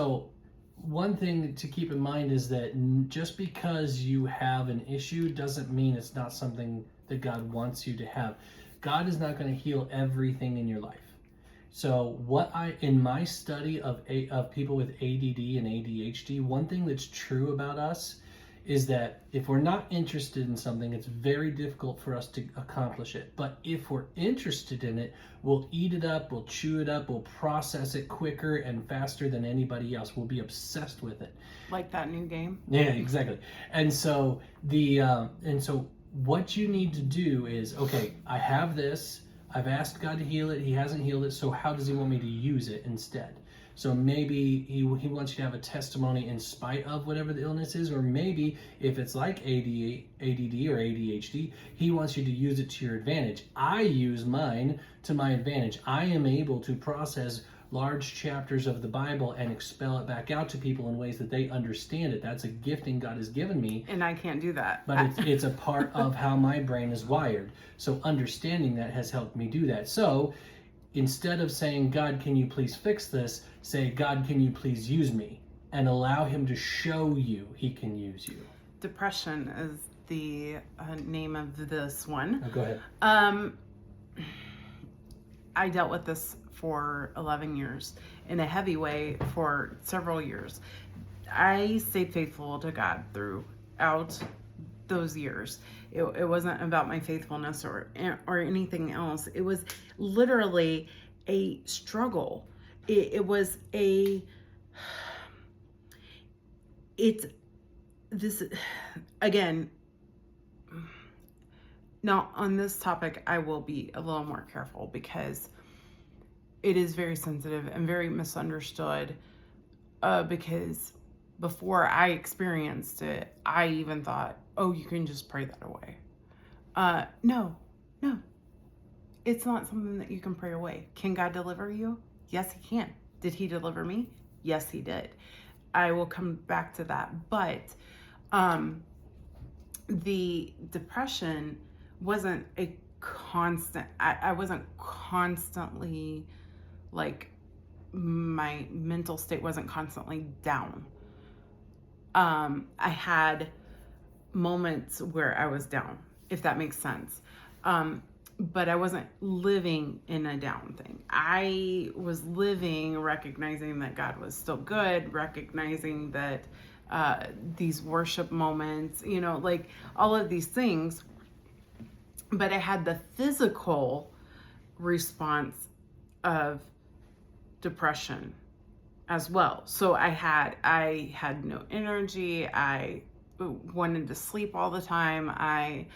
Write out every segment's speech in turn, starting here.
So one thing to keep in mind is that just because you have an issue doesn't mean it's not something that God wants you to have. God is not going to heal everything in your life. So in my study of people with ADD and ADHD, one thing that's true about us is that if we're not interested in something, it's very difficult for us to accomplish it. But if we're interested in it, we'll eat it up, we'll chew it up, we'll process it quicker and faster than anybody else. We'll be obsessed with it. Like that new game? Yeah, exactly. And so what you need to do is, okay, I have this. I've asked God to heal it. He hasn't healed it. So how does he want me to use it instead? So maybe he wants you to have a testimony in spite of whatever the illness is, or maybe if it's like ADD or ADHD, he wants you to use it to your advantage. I use mine to my advantage. I am able to process large chapters of the Bible and expel it back out to people in ways that they understand it. That's a gifting God has given me. And I can't do that. But it's a part of how my brain is wired. So understanding that has helped me do that. So instead of saying, God, can you please fix this? Say, God, can you please use me? And allow him to show you he can use you. Depression is the name of this one. Oh, go ahead. I dealt with this for 11 years in a heavy way for several years. I stayed faithful to God throughout those years. It wasn't about my faithfulness or anything else. It was literally a struggle. Again, now on this topic, I will be a little more careful because it is very sensitive and very misunderstood, because before I experienced it, I even thought, oh, you can just pray that away. No, it's not something that you can pray away. Can God deliver you? Yes, he can. Did he deliver me? Yes, he did. I will come back to that. But the depression wasn't a constant, I wasn't constantly, like, my mental state wasn't constantly down. I had moments where I was down, if that makes sense. But I wasn't living in a down thing. I was living, recognizing that God was still good, recognizing that these worship moments, like all of these things. But I had the physical response of depression as well. So I had no energy. I wanted to sleep all the time. I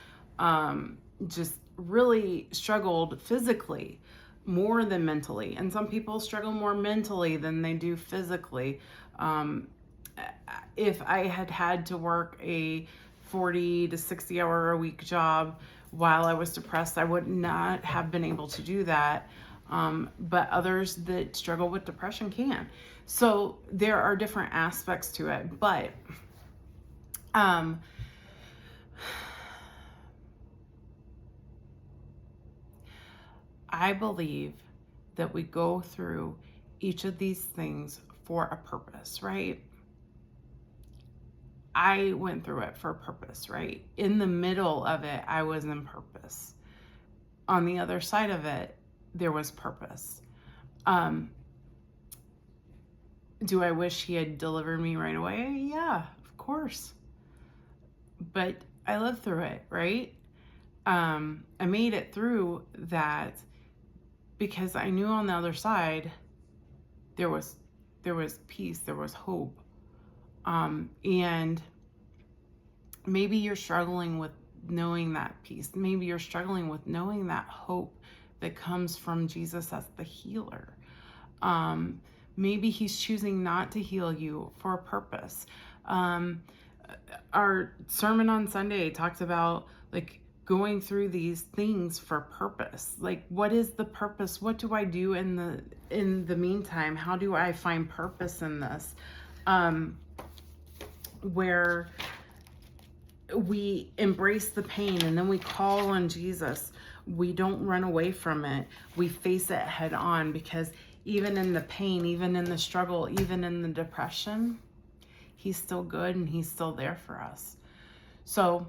just really struggled physically more than mentally. And some people struggle more mentally than they do physically. If I had to work a 40 to 60 hour a week job while I was depressed, I would not have been able to do that. But others that struggle with depression can. So there are different aspects to it, but I believe that we go through each of these things for a purpose, right? I went through it for a purpose, right? In the middle of it, I was in purpose. On the other side of it, there was purpose. Do I wish he had delivered me right away? Yeah, of course. But I lived through it, right? I made it through that because I knew on the other side there was peace, there was hope. And maybe you're struggling with knowing that peace. Maybe you're struggling with knowing that hope that comes from Jesus as the healer. Maybe he's choosing not to heal you for a purpose. Our sermon on Sunday talks about like going through these things for purpose. Like, what is the purpose? What do I do in the meantime? How do I find purpose in this? Where we embrace the pain and then we call on Jesus. We don't run away from it. We face it head on because even in the pain, even in the struggle, even in the depression, he's still good and he's still there for us. So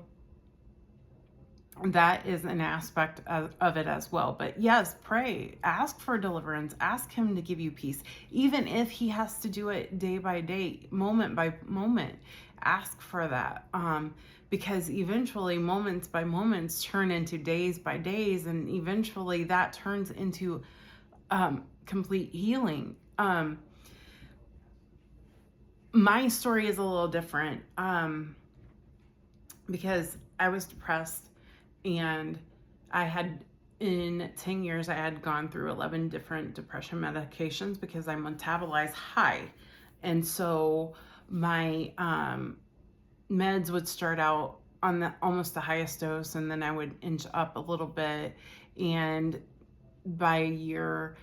that is an aspect of it as well. But yes, pray, ask for deliverance, ask him to give you peace, even if he has to do it day by day, moment by moment. Ask for that, because eventually moments by moments turn into days by days, and eventually that turns into complete healing. My story is a little different, because I was depressed, and in 10 years, I had gone through 11 different depression medications because I metabolize high. And so my meds would start out on almost the highest dose, and then I would inch up a little bit. And by a year,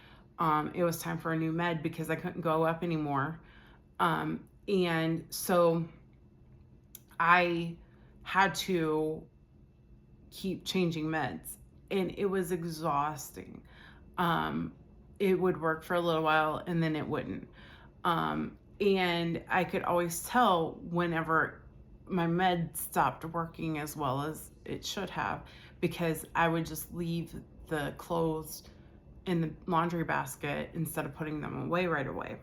it was time for a new med because I couldn't go up anymore. And so I had to keep changing meds, and it was exhausting. It would work for a little while and then it wouldn't. And I could always tell whenever my med stopped working as well as it should have, because I would just leave the clothes in the laundry basket instead of putting them away right away.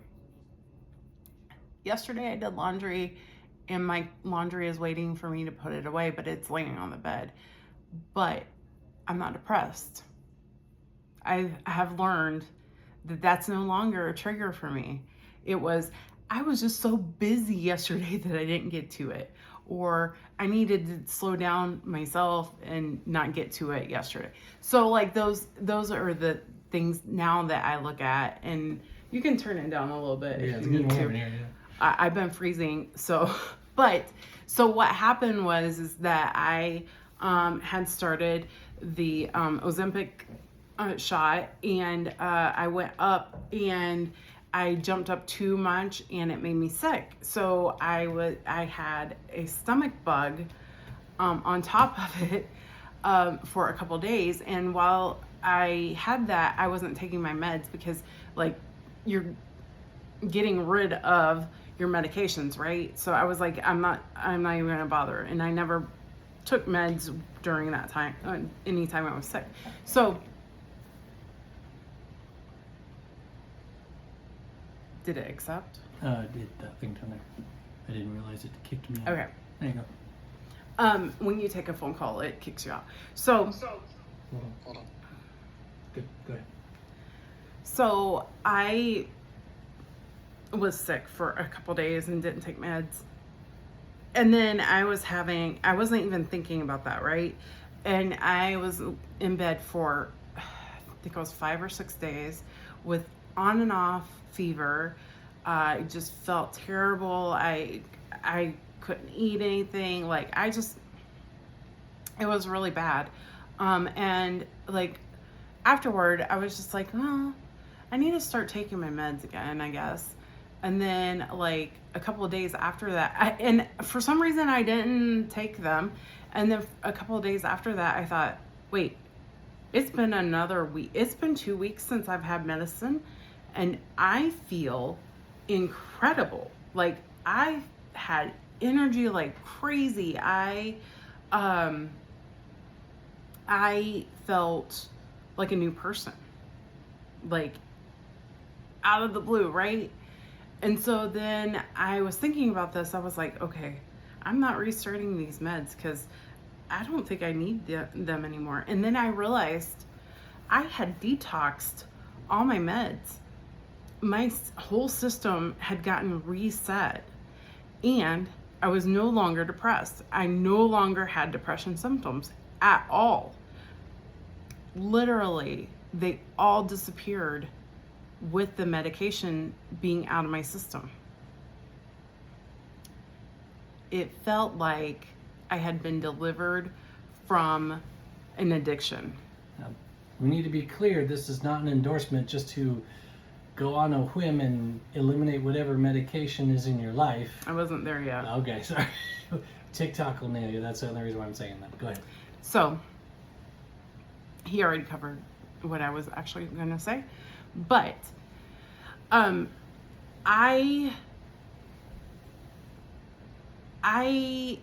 Yesterday I did laundry, and my laundry is waiting for me to put it away, but it's laying on the bed. But I'm not depressed. I have learned that that's no longer a trigger for me. I was just so busy yesterday that I didn't get to it, or I needed to slow down myself and not get to it yesterday. So like those are the things now that I look at, and you can turn it down a little bit if you need to. I've been freezing, so what happened is that I had started the Ozempic shot, and I went up and I jumped up too much, and it made me sick. So I had a stomach bug on top of it for a couple days, and while I had that, I wasn't taking my meds because like you're getting rid of your medications, right? So I was like, I'm not even gonna bother, and I never took meds during that time, anytime I was sick. So did it accept? Did that thing down there. I didn't realize it kicked me out. Okay. There you go. When you take a phone call, it kicks you out. So Hold on. Good, go ahead. So I was sick for a couple days and didn't take meds. And then I wasn't even thinking about that, right? And I was in bed for, I think it was 5 or 6 days with on and off fever. I just felt terrible. I couldn't eat anything. Like it was really bad. And like afterward, I was just like, oh, I need to start taking my meds again, I guess. And then like a couple of days after that, and for some reason I didn't take them. And then a couple of days after that, I thought, wait, it's been another week. It's been 2 weeks since I've had medicine, and I feel incredible. Like I had energy like crazy. I felt like a new person, like out of the blue, right? And so then I was thinking about this. I was like, okay, I'm not restarting these meds because I don't think I need them anymore. And then I realized I had detoxed all my meds. My whole system had gotten reset, and I was no longer depressed. I no longer had depression symptoms at all. Literally, they all disappeared with the medication being out of my system. It felt like I had been delivered from an addiction. We need to be clear, this is not an endorsement just to go on a whim and eliminate whatever medication is in your life. I wasn't there yet. Okay, sorry. TikTok will nail you. That's the only reason why I'm saying that. Go ahead. So, he already covered what I was actually going to say. But I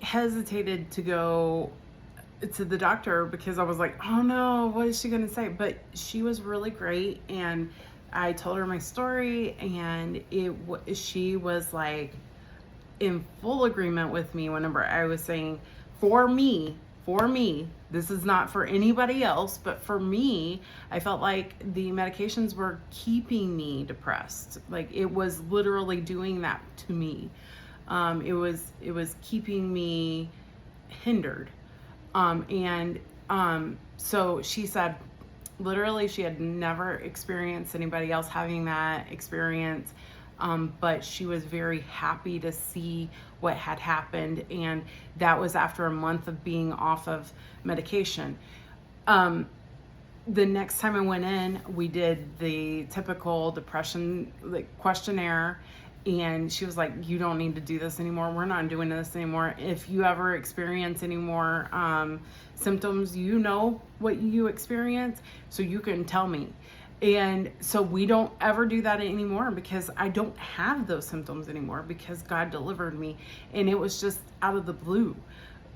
hesitated to go to the doctor because I was like, oh no, what is she going to say? But she was really great, and I told her my story, and she was like in full agreement with me whenever I was saying, for me, this is not for anybody else, but for me, I felt like the medications were keeping me depressed. Like it was literally doing that to me. It was keeping me hindered. So she said, literally, she had never experienced anybody else having that experience. But she was very happy to see what had happened. And that was after a month of being off of medication. The next time I went in, we did the typical depression questionnaire. And she was like, you don't need to do this anymore. We're not doing this anymore. If you ever experience any more symptoms, you know what you experience, so you can tell me. And so we don't ever do that anymore because I don't have those symptoms anymore because God delivered me. And it was just out of the blue.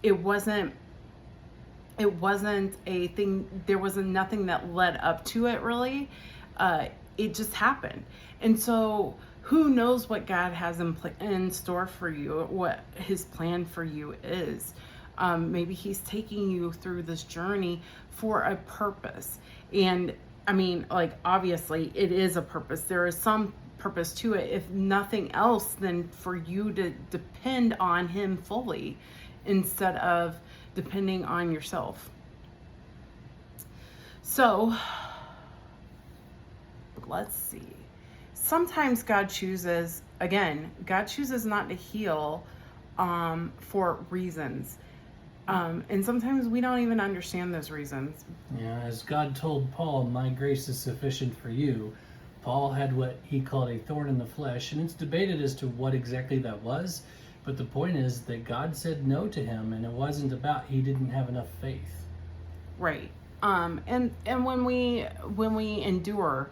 It wasn't a thing. There was nothing that led up to it really. It just happened. And so who knows what God has in store for you, what his plan for you is. Maybe he's taking you through this journey for a purpose. And I mean, like, obviously it is a purpose. There is some purpose to it. If nothing else, then for you to depend on him fully instead of depending on yourself. So let's see. Sometimes God chooses not to heal for reasons. And sometimes we don't even understand those reasons. Yeah, as God told Paul, my grace is sufficient for you. Paul had what he called a thorn in the flesh, and it's debated as to what exactly that was. But the point is that God said no to him, and it wasn't about he didn't have enough faith. Right. And when we endure,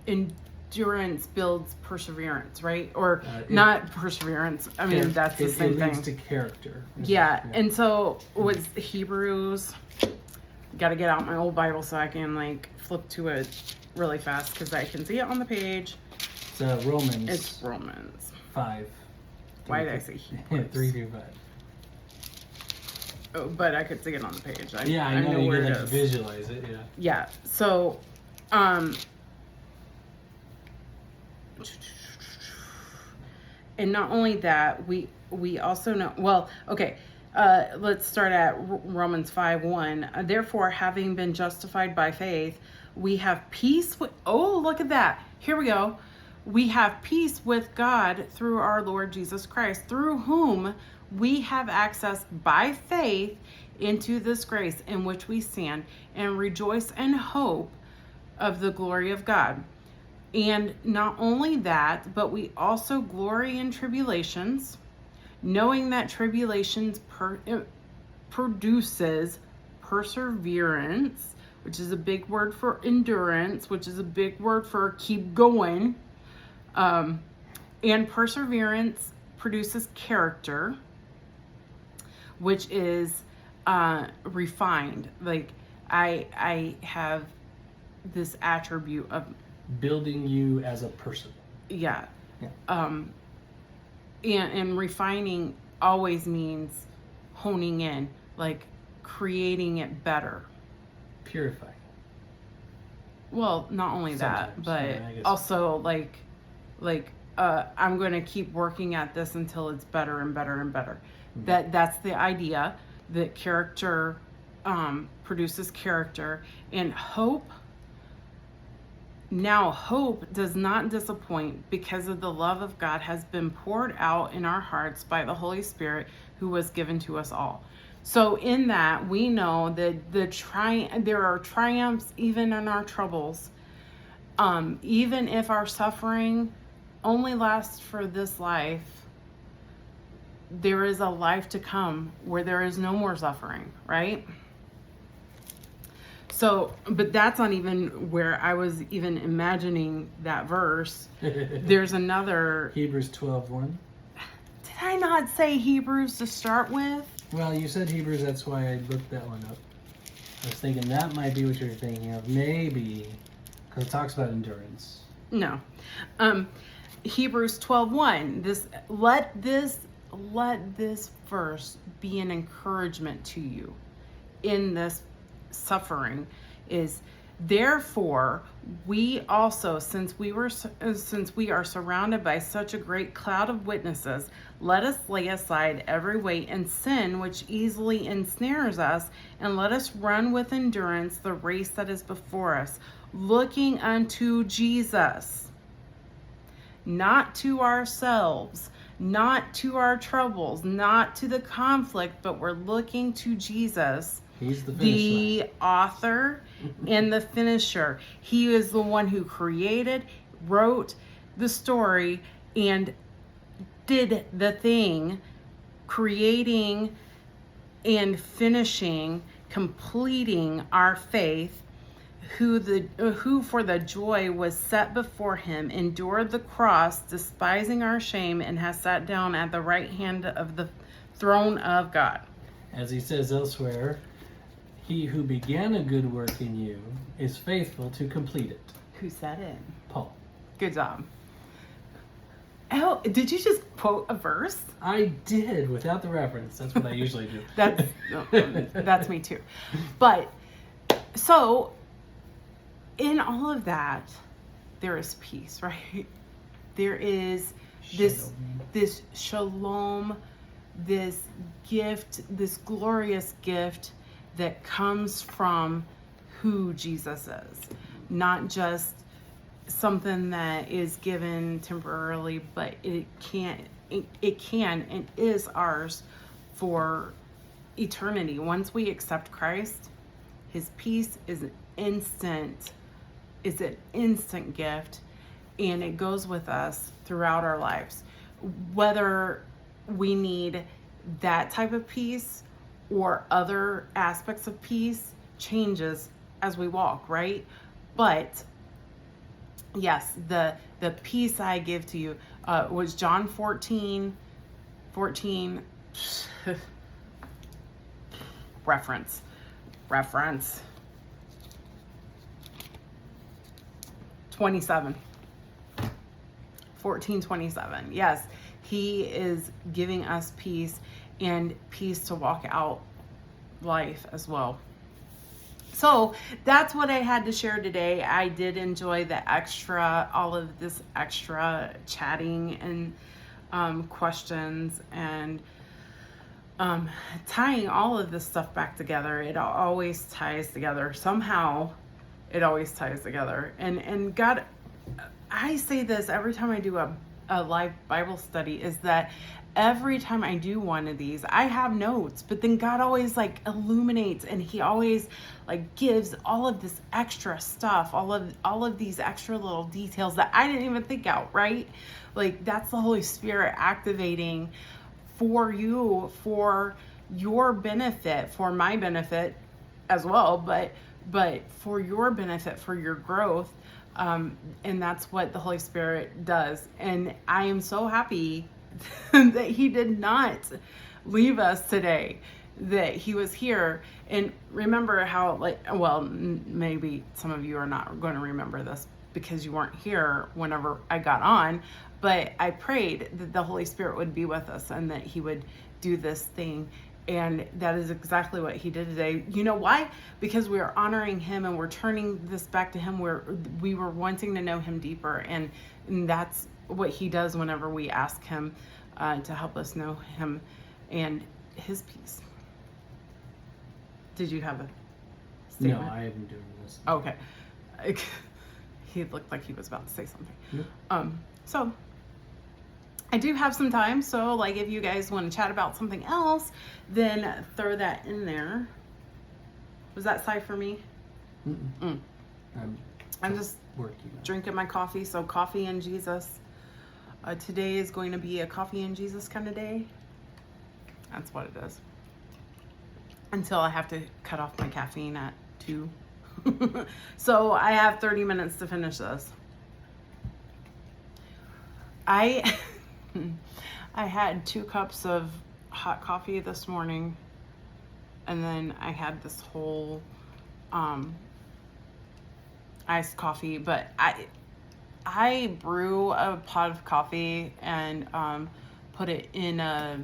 endurance builds perseverance, right? Or not perseverance. I mean, that's the same thing. It leads to character. Yeah. And so with Hebrews, got to get out my old Bible so I can like flip to it really fast because I can see it on the page. It's Romans. It's Romans 5. Why did I say Hebrews? 3-5. Oh, but I could see it on the page. I know you where can it like is. visualize it. Yeah. Yeah. So, and not only that, we also know, well, okay, let's start at Romans 5:1. Therefore, having been justified by faith, we have peace with, oh, look at that. Here we go. We have peace with God through our Lord Jesus Christ, through whom we have access by faith into this grace in which we stand and rejoice in hope of the glory of God. And not only that, but we also glory in tribulations, knowing that tribulations produces perseverance, which is a big word for endurance, which is a big word for keep going. And perseverance produces character, which is refined. Like I have this attribute of building you as a person. Yeah. And refining always means honing in, like creating it better. Purifying. Well, not only Sometimes, that, but yeah, I guess also like I'm going to keep working at this until it's better and better and better. Mm-hmm. That's the idea, that character produces character. And hope does not disappoint because of the love of God has been poured out in our hearts by the Holy Spirit who was given to us all. So in that, we know that there are triumphs even in our troubles. Even if our suffering only lasts for this life, there is a life to come where there is no more suffering, right? So, but that's not even where I was even imagining that verse. There's another. Hebrews 12:1. Did I not say Hebrews to start with? Well, you said Hebrews, that's why I looked that one up. I was thinking that might be what you're thinking of. Maybe. Because it talks about endurance. No. Hebrews 12:1. Let this verse be an encouragement to you in this suffering. Is therefore we also, since we are surrounded by such a great cloud of witnesses, let us lay aside every weight and sin which easily ensnares us, and let us run with endurance the race that is before us, looking unto Jesus, not to ourselves, not to our troubles, not to the conflict, but we're looking to Jesus. He's the author and the finisher. He is the one who created, wrote the story, and did the thing, creating and finishing, completing our faith, who for the joy was set before him endured the cross, despising our shame, and has sat down at the right hand of the throne of God. As he says elsewhere, he who began a good work in you is faithful to complete it. Who said it? Paul. Good job. Oh, did you just quote a verse? I did, without the reference. That's what I usually do. That's me too. But, so, in all of that, there is peace, right? There is this shalom, this gift, this glorious gift that comes from who Jesus is. Not just something that is given temporarily, but it can and is ours for eternity. Once we accept Christ, his peace is an instant gift, and it goes with us throughout our lives. Whether we need that type of peace or other aspects of peace changes as we walk, right? But yes, the peace I give to you was John 14 reference 27 14:27. Yes, he is giving us peace, and peace to walk out life as well. So that's what I had to share today. I did enjoy all of this extra chatting and questions and tying all of this stuff back together. It always ties together. Somehow it always ties together. And God, I say this every time I do a live Bible study, is that every time I do one of these, I have notes, but then God always illuminates, and he always gives all of this extra stuff, all of these extra little details that I didn't even think out, right? That's the Holy Spirit activating for you, for your benefit, for my benefit as well, but for your benefit, for your growth. And that's what the Holy Spirit does. And I am so happy that he did not leave us today, that he was here. And remember how, maybe some of you are not going to remember this because you weren't here whenever I got on, but I prayed that the Holy Spirit would be with us and that he would do this thing. And that is exactly what he did today. You know why? Because we are honoring him, and we're turning this back to him, where we were wanting to know him deeper. And that's what he does whenever we ask him to help us know him and his peace. Did you have a statement? No, I am doing this. Okay. He looked like he was about to say something. Yep. So I do have some time, so if you guys want to chat about something else, then throw that in there. Was that sigh for me? I'm just working. Drinking my coffee, so coffee and Jesus. Today is going to be a coffee and Jesus kind of day. That's what it is. Until I have to cut off my caffeine at 2. So I have 30 minutes to finish this. I had 2 cups of hot coffee this morning, and then I had this whole iced coffee, but I brew a pot of coffee and put it in a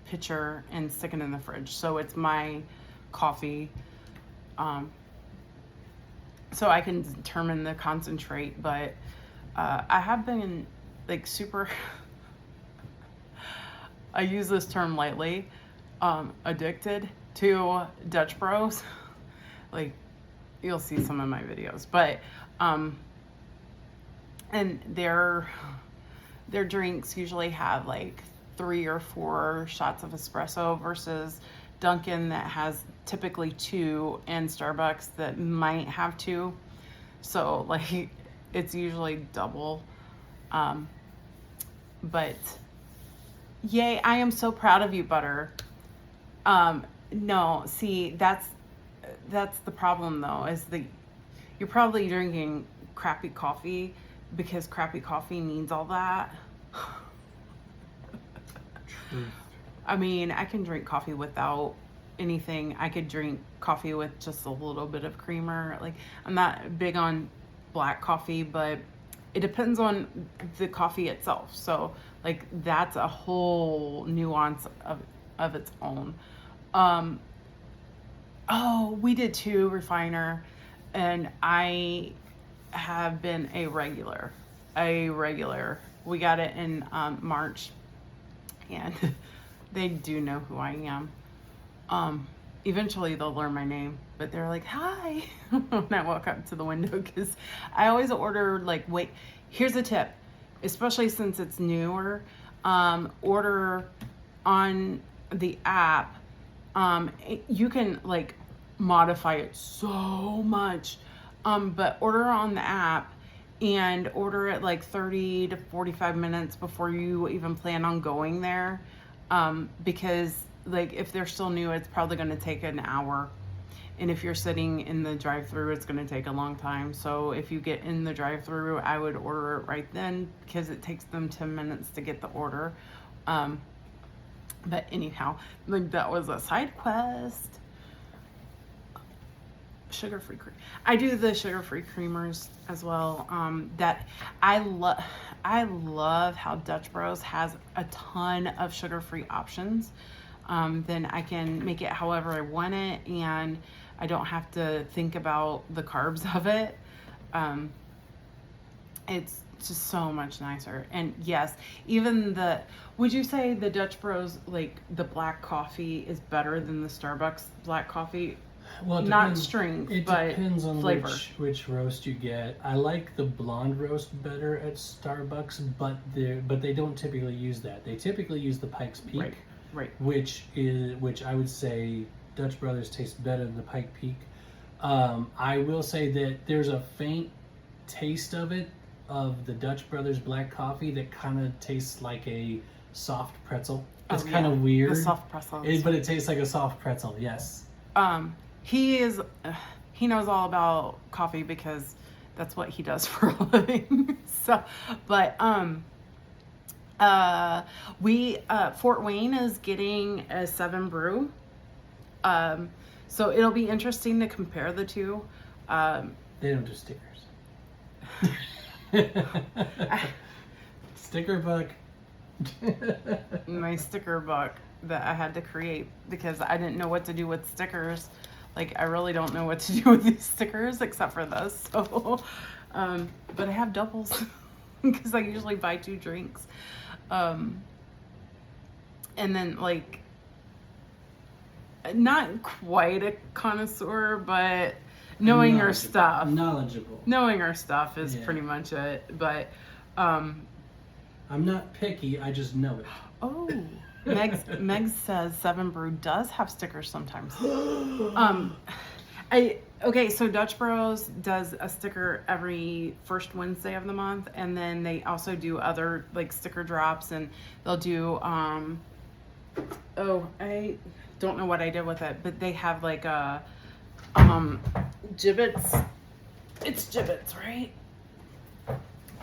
pitcher and stick it in the fridge. So it's my coffee. So I can determine the concentrate, but I have been like super, I use this term lightly, addicted to Dutch Bros. Like, you'll see some of my videos, but and their drinks usually have like 3 or 4 shots of espresso versus Dunkin' that has typically 2 and Starbucks that might have 2. So like it's usually double. But yay, I am so proud of you, Butter. No, see, that's the problem though, is you're probably drinking crappy coffee because crappy coffee needs all that. I mean, I can drink coffee without anything. I could drink coffee with just a little bit of creamer. Like, I'm not big on black coffee, but it depends on the coffee itself. So, like, that's a whole nuance of its own. Oh, we did too, Refiner, and I have been a regular. We got it in March, and they do know who I am. Eventually they'll learn my name, but they're like, hi, when I walk up to the window, because I always order, like, wait, here's a tip, especially since it's newer, order on the app. You can like modify it so much, but order on the app and order it like 30 to 45 minutes before you even plan on going there, because like if they're still new, it's probably going to take an hour, and if you're sitting in the drive-through, it's going to take a long time. So if you get in the drive-through, I would order it right then, because it takes them 10 minutes to get the order. But anyhow, like, that was a side quest. Sugar-free cream. I do the sugar-free creamers as well. That I love how Dutch Bros has a ton of sugar-free options. Then I can make it however I want it, and I don't have to think about the carbs of it. It's just so much nicer. And yes, even would you say the Dutch Bros, like the black coffee, is better than the Starbucks black coffee? Well, not strength, but depends on flavor. which roast you get. I like the blonde roast better at Starbucks, but they don't typically use that. They typically use the Pikes Peak, right. which I would say Dutch Brothers taste better than the Pike Peak. I will say that there's a faint taste of the Dutch Brothers black coffee that kind of tastes like a soft pretzel. It's kind of weird. The soft pretzel. But it tastes like a soft pretzel. Yes. He knows all about coffee because that's what he does for a living. So, but Fort Wayne is getting a 7 brew. So it'll be interesting to compare the two. They don't do stickers. Sticker book. My sticker book that I had to create because I didn't know what to do with stickers. Like, I really don't know what to do with these stickers except for this. So, but I have doubles because I usually buy 2 drinks. And then, like, not quite a connoisseur, but knowing your stuff. Knowledgeable. Knowing our stuff is pretty much it. But, I'm not picky, I just know it. Oh. Meg says 7 Brew does have stickers sometimes. Okay, so Dutch Bros does a sticker every first Wednesday of the month, and then they also do other like sticker drops, and they'll do I don't know what I did with it, but they have like a gibbets. It's gibbets, right?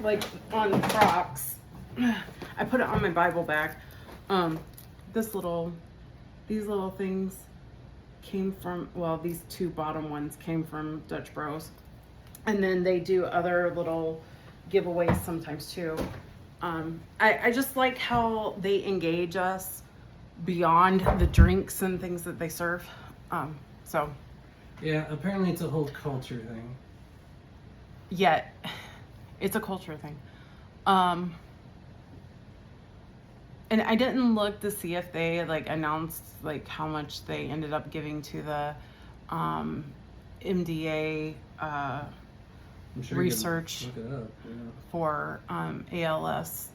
Like on Crocs. I put it on my Bible bag. These little things came from, well, these two bottom ones came from Dutch Bros. And then they do other little giveaways sometimes too. I just like how they engage us beyond the drinks and things that they serve. So. Yeah, apparently it's a whole culture thing. Yet, it's a culture thing. And I didn't look to see if they like announced like how much they ended up giving to the MDA I'm sure research you can look it up. Yeah. for ALS.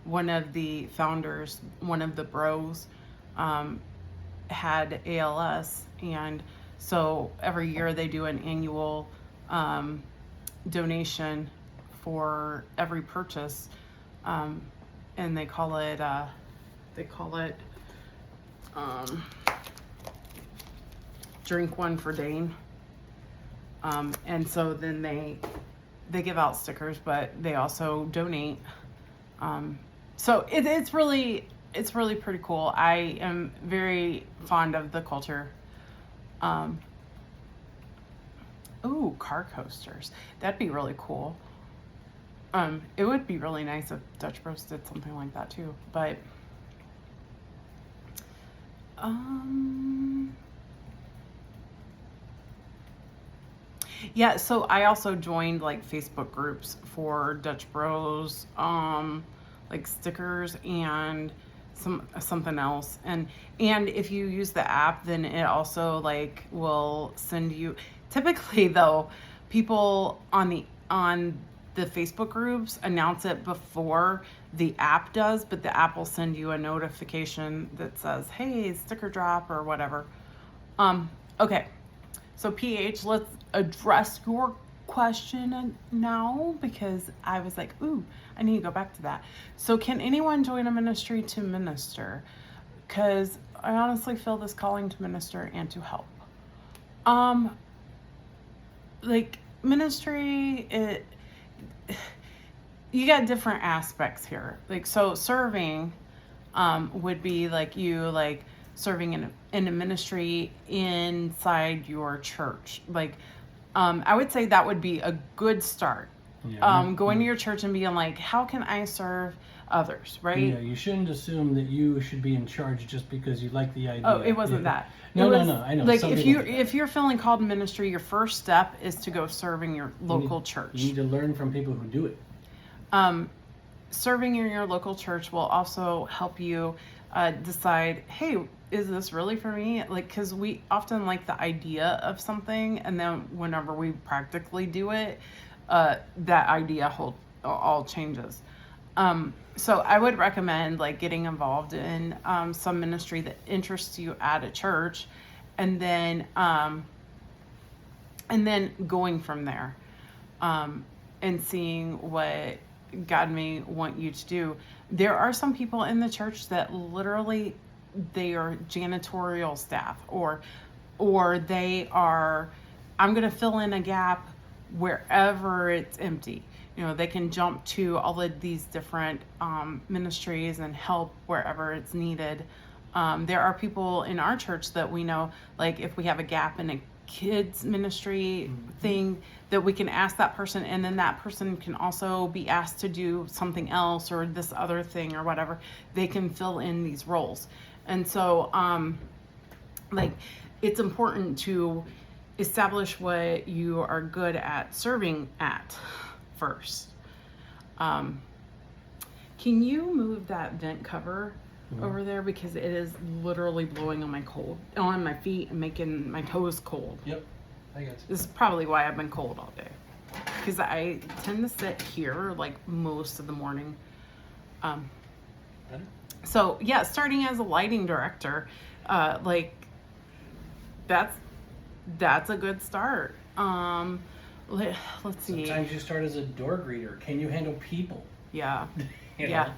One of the founders, one of the bros, had ALS, and so every year they do an annual donation for every purchase, and they call it Drink One for Dane. And so then they give out stickers, but they also donate. So it's really pretty cool. I am very fond of the culture. Ooh, car coasters. That'd be really cool. It would be really nice if Dutch Bros did something like that too. But yeah, so I also joined like Facebook groups for Dutch Bros, like stickers and something else. And if you use the app, then it also like will send you, typically though, people on the Facebook groups announce it before the app does, but the app will send you a notification that says, hey, sticker drop or whatever. Okay. So PH, let's address your question now, because I was like, ooh, I need to go back to that. So can anyone join a ministry to minister? Because I honestly feel this calling to minister and to help. Like ministry, you got different aspects here. Like, so serving would be like you like serving in a ministry inside your church. Like, I would say that would be a good start. Yeah. Going to your church and being like, how can I serve others, right? Yeah, you shouldn't assume that you should be in charge just because you like the idea. Oh, it wasn't that. No, I know. Like if you're feeling called to ministry, your first step is to go serve in your local church. You need to learn from people who do it. Serving in your local church will also help you decide, hey, is this really for me? Like, because we often like the idea of something, and then whenever we practically do it, that idea all changes. So I would recommend like getting involved in some ministry that interests you at a church, and then going from there, and seeing what God may want you to do. There are some people in the church that literally they are janitorial staff, or they are, I'm going to fill in a gap wherever it's empty. You know, they can jump to all of these different ministries and help wherever it's needed. There are people in our church that we know, like if we have a gap in a kids ministry thing, that we can ask that person, and then that person can also be asked to do something else or this other thing or whatever. They can fill in these roles. And so like it's important to establish what you are good at serving at first. Can you move that vent cover over there, because it is literally blowing on my feet and making my toes cold. Yep, I got you. This is probably why I've been cold all day, because I tend to sit here like most of the morning. So yeah, starting as a lighting director, like that's a good start. Let's see. Sometimes you start as a door greeter. Can you handle people? Yeah. You know? Yeah.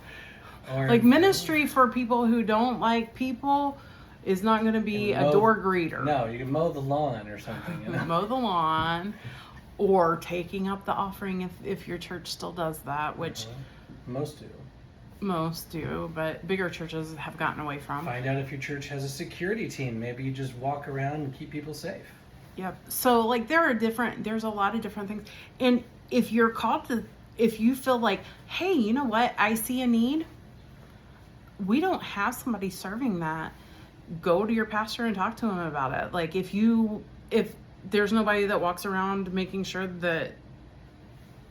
Or, like ministry for people who don't like people is not going to be And a door greeter. No, you can mow the lawn or something. You know? Mow the lawn, or taking up the offering if your church still does that, which Most do. but bigger churches have gotten away from. Find out if your church has a security team. Maybe you just walk around and keep people safe. Yep. So like there's a lot of different things. And if you're called to, if you feel like, hey, you know what, I see a need, we don't have somebody serving that, go to your pastor and talk to him about it. Like if there's nobody that walks around making sure that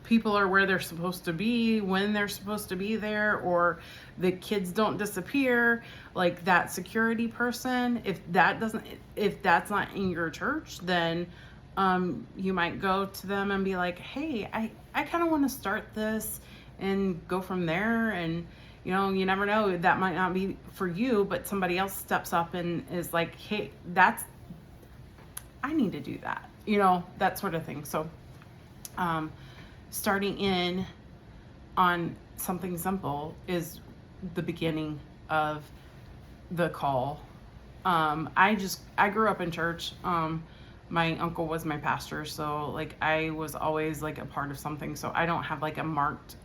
people are where they're supposed to be, when they're supposed to be there, or the kids don't disappear, like that security person, if that's not in your church, then you might go to them and be like, hey, I kind of want to start this and go from there. And you know, you never know, that might not be for you, but somebody else steps up and is like, hey, I need to do that, you know, that sort of thing. So starting in on something simple is the beginning of the call. I grew up in church. My uncle was my pastor, so like I was always like a part of something. So I don't have like a marked,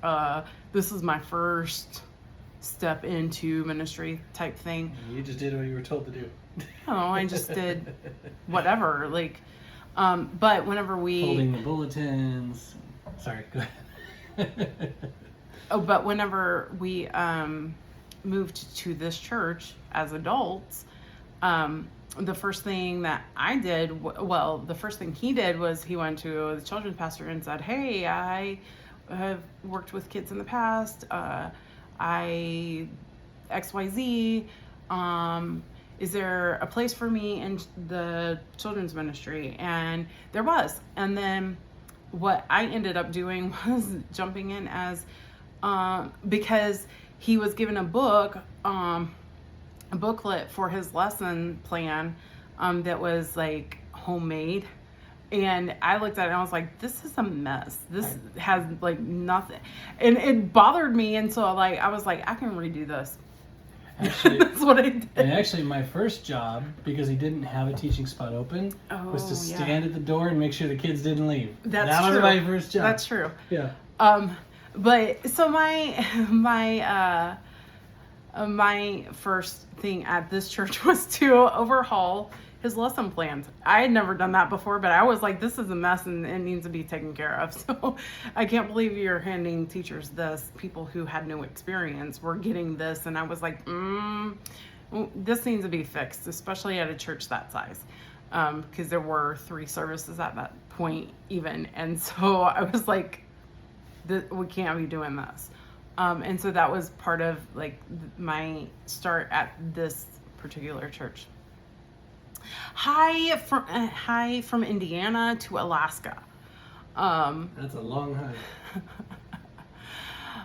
this is my first step into ministry type thing. You just did what you were told to do. No, I just did whatever. Like, but whenever holding the bulletins. Sorry, go ahead. But whenever we moved to this church as adults, the first thing that I did, the first thing he did was he went to the children's pastor and said, hey, I have worked with kids in the past. I XYZ, is there a place for me in the children's ministry? And there was. And then what I ended up doing was jumping in as, because he was given a book, a booklet for his lesson plan, that was like homemade. And I looked at it and I was like, this is a mess. This has like nothing. And it bothered me. And so like, I was like, I can redo this. Actually, that's what I did. And actually my first job, because he didn't have a teaching spot open, was to stand at the door and make sure the kids didn't leave. That was my first job. That's true. Yeah. But so my first thing at this church was to overhaul his lesson plans. I had never done that before, but I was like, this is a mess and it needs to be taken care of. So I can't believe you're handing teachers this. People who had no experience were getting this. And I was like, this needs to be fixed, especially at a church that size. Because there were 3 services at that point even. And so I was like, we can't be doing this. And so that was part of like my start at this particular church. Hi from Indiana to Alaska. That's a long hike.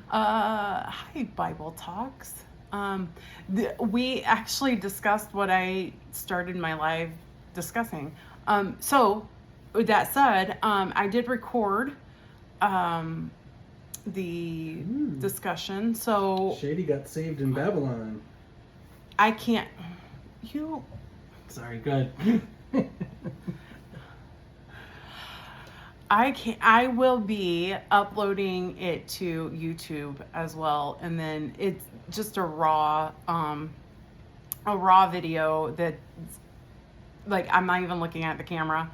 Hi Bible Talks. We actually discussed what I started my live discussing. So with that said, I did record the discussion. So Shady got saved in Babylon. I can't. Sorry, go ahead. I will be uploading it to YouTube as well, and then it's just a raw video that, like, I'm not even looking at the camera.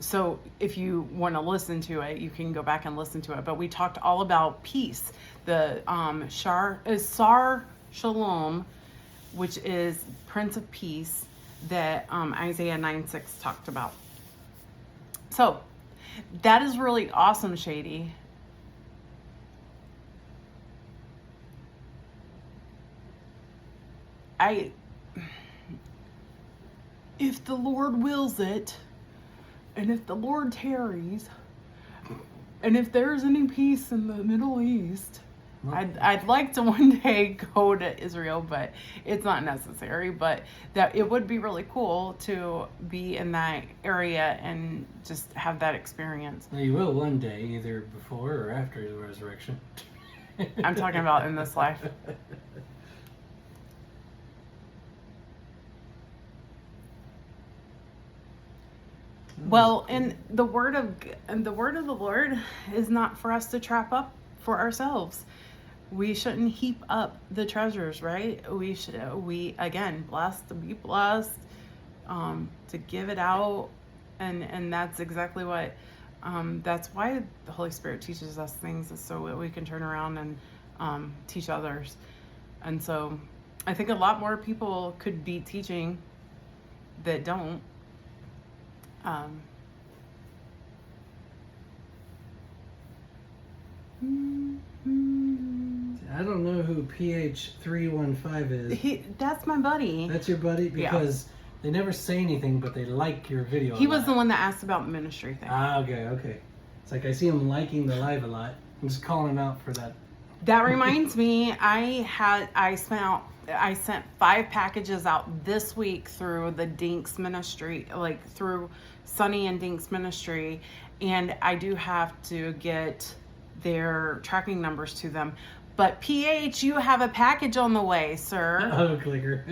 So if you want to listen to it, you can go back and listen to it. But we talked all about peace, the Sar Shalom, which is Prince of Peace, that Isaiah 9:6 talked about. So that is really awesome, Shady. If the Lord wills it, and if the Lord tarries, and if there's any peace in the Middle East, I'd like to one day go to Israel, but it's not necessary. But that it would be really cool to be in that area and just have that experience. Well, you will one day, either before or after the resurrection. I'm talking about in this life. Well, and the word of the Lord is not for us to trap up for ourselves. We shouldn't heap up the treasures, right? We again, blessed to be blessed, to give it out, and that's exactly what. That's why the Holy Spirit teaches us things, is so that we can turn around and teach others. And so, I think a lot more people could be teaching that don't. I don't know who PH315 is. That's my buddy. That's your buddy? Because they never say anything, but they like your video. He was the one that asked about ministry thing. Ah, okay. It's like I see him liking the live a lot. I'm just calling him out for that. That reminds me, I sent 5 packages out this week through the Dinks ministry, like through Sunny and Dinks ministry, and I do have to get their tracking numbers to them. But PH, you have a package on the way, sir. Oh, clicker.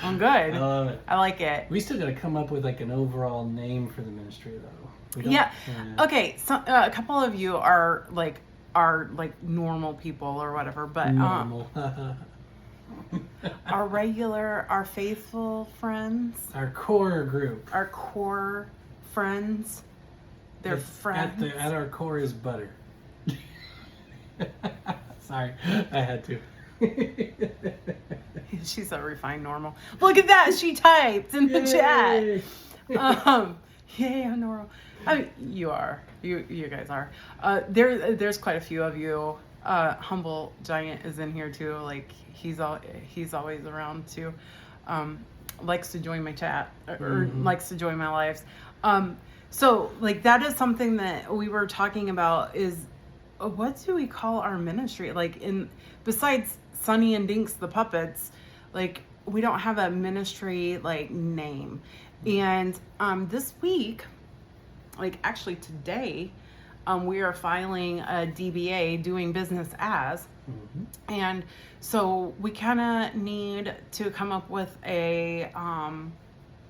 I'm good. I love it. I like it. We still got to come up with like an overall name for the ministry, though. Yeah. Okay. So a couple of you are like normal people or whatever, but normal. our faithful friends, Our core group. our core friends, they're friends. At our core is butter. Sorry, I had to. She's a refined normal. Look at that, she typed in the chat. Yeah, normal. I mean, you are. You guys are. There's quite a few of you. Humble Giant is in here too. Like he's always around too. Likes to join my chat or likes to join my lives. So like that is something that we were talking about is what do we call our ministry? Like besides Sunny and Dinks the puppets, like we don't have a ministry like name. And this week, like actually today, we are filing a DBA, doing business as, and so we kind of need to come up with a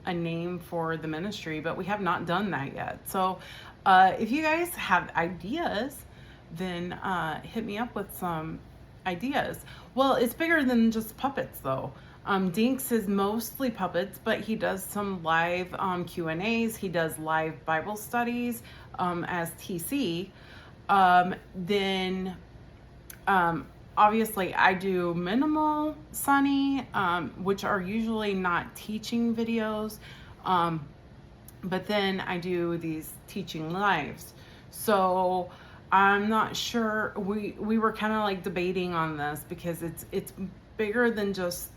name for the ministry, but we have not done that yet. So if you guys have ideas, then hit me up with some ideas. Well, it's bigger than just puppets though. Dinks is mostly puppets, but he does some live Q&As. He does live Bible studies as TC. Then obviously I do minimal Sunny, which are usually not teaching videos. But then I do these teaching lives. So I'm not sure. We were kind of like debating on this because it's bigger than just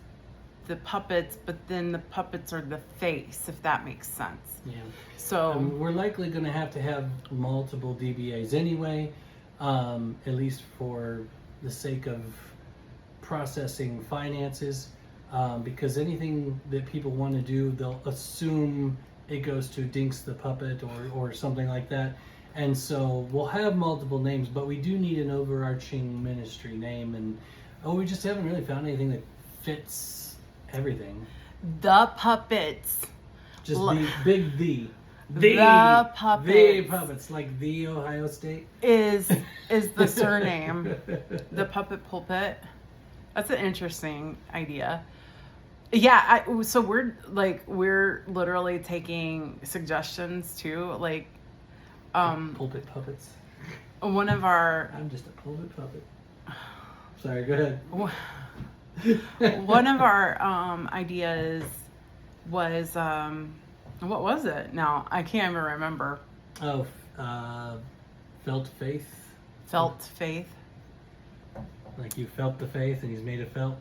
the puppets, but then the puppets are the face, if that makes sense. Yeah. So we're likely going to have multiple DBAs anyway, at least for the sake of processing finances, because anything that people want to do, they'll assume it goes to Dinks the puppet or something like that. And so we'll have multiple names, but we do need an overarching ministry name. And we just haven't really found anything that fits everything. The puppets. Just the puppets. The puppets, like the Ohio State is the surname. The puppet pulpit. That's an interesting idea. Yeah, so we're literally taking suggestions too, like pulpit puppets. One of our I'm just a pulpit puppet. Sorry, go ahead. One of our ideas was what was it? Now I can't even remember. Oh, felt faith. Felt faith. Like you felt the faith, and he's made it felt.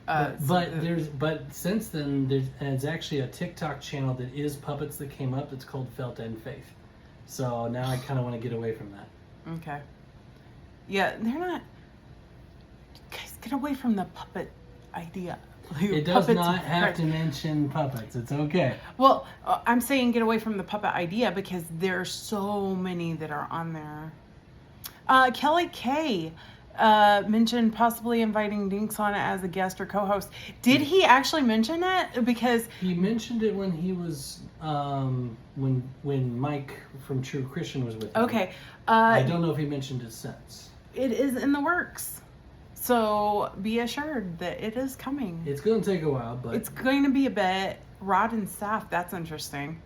But since then there's actually a TikTok channel that is puppets that came up. It's called Felt and Faith. So now I kind of want to get away from that. Okay. Yeah, they're not. Guys, get away from the puppet idea. It does not have to mention puppets. It's okay. Well, I'm saying get away from the puppet idea because there's so many that are on there. Kelly K, mentioned possibly inviting Dinks on as a guest or co-host. Did he actually mention it? Because He mentioned it when he was when Mike from True Christian was with him. okay, I don't know if he mentioned it since. it is in the works. So be assured that it is coming. It's going to take a while, but It's going to be a bit. Rod and Staff. That's interesting.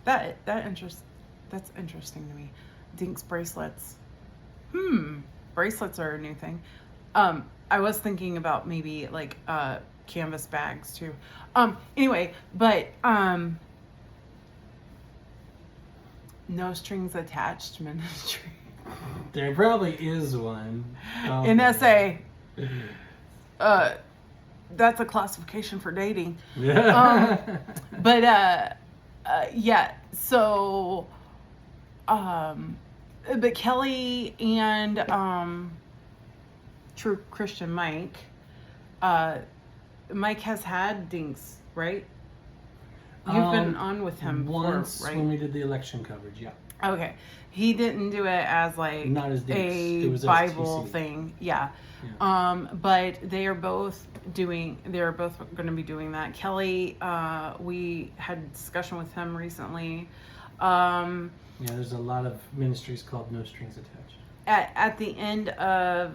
That's interesting to me. Dinks bracelets. Bracelets are a new thing. I was thinking about maybe like canvas bags too. Anyway, but no strings attached ministry. there probably is one. NSA. That's a classification for dating. Yeah. But yeah, so but Kelly and True Christian Mike, Mike has had Dinks, right? You've been on with him once before, right? when we did the election coverage. Yeah, Okay, he didn't do it as like not as Dinks. a It was Bible STC. thing, yeah. Yeah. But they're both going to be doing that. Kelly, we had a discussion with him recently. Yeah, there's a lot of ministries called No Strings Attached. At the end of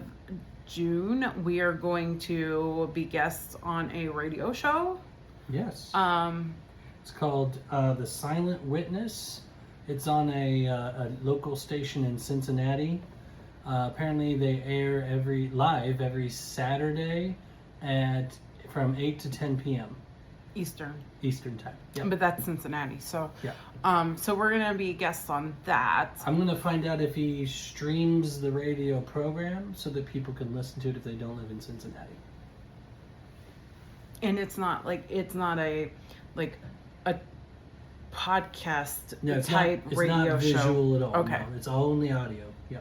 June, we are going to be guests on a radio show. Yes. Um, It's called The Silent Witness. It's on a local station in Cincinnati. Apparently, they air every Saturday from 8 to 10 p.m. Eastern, Eastern time. Yep. but that's Cincinnati. So, Yeah. So we're gonna be guests on that. I'm going to find out if he streams the radio program so that people can listen to it if they don't live in Cincinnati. And it's not a podcast No, it's type not, it's radio not visual show. at all. Okay. No, it's only audio. Yeah.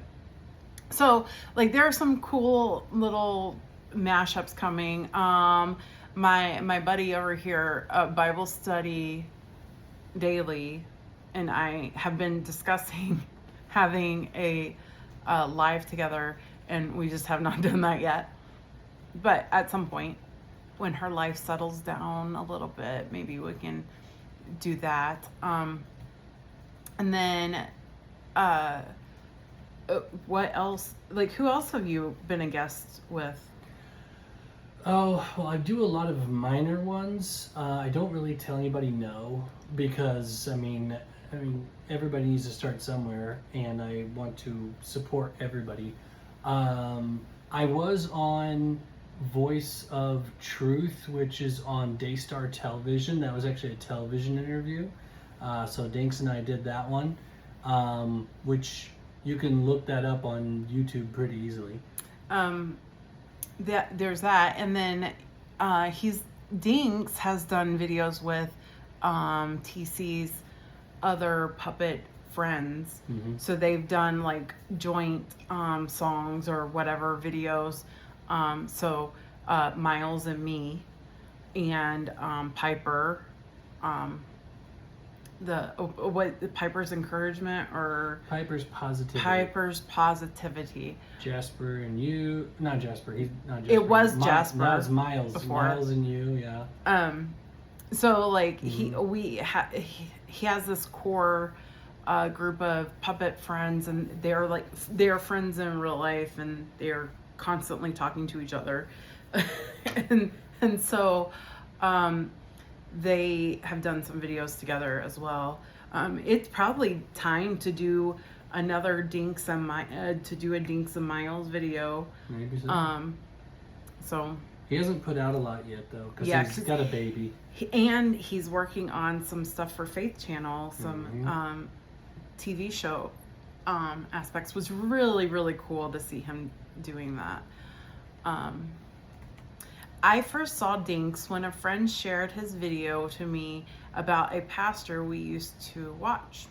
So, like, there are some cool little mashups coming. My buddy over here, Bible Study Daily, and I have been discussing having a live together, and we just have not done that yet. But at some point, when her life settles down a little bit, maybe we can do that. And then, what else? Like, who else have you been a guest with? Oh, well, I do a lot of minor ones. I don't really tell anybody no because, I mean, everybody needs to start somewhere, and I want to support everybody. I was on Voice of Truth, which is on Daystar Television. That was actually a television interview. So Dinks and I did that one, which you can look that up on YouTube pretty easily. There's that, and then Dinks has done videos with TC's other puppet friends. Mm-hmm. So they've done like joint songs or whatever videos. So Miles and me and Piper, Piper's encouragement or Piper's Positivity. Piper's positivity. Jasper and you, not Jasper. He's not Jasper. It was Jasper. No, it's Miles. Before. Miles and you, yeah. So like Mm-hmm. he has this core group of puppet friends, and they're friends in real life, and they're constantly talking to each other, and so they have done some videos together as well. It's probably time to do another Dinks and Miles video. Maybe so. So He hasn't put out a lot yet though, because Yeah, he's 'cause got a baby. and he's working on some stuff for Faith Channel, some Mm-hmm. TV show aspects. Was really, really cool to see him doing that. I first saw Dinks when a friend shared his video to me about a pastor we used to watch.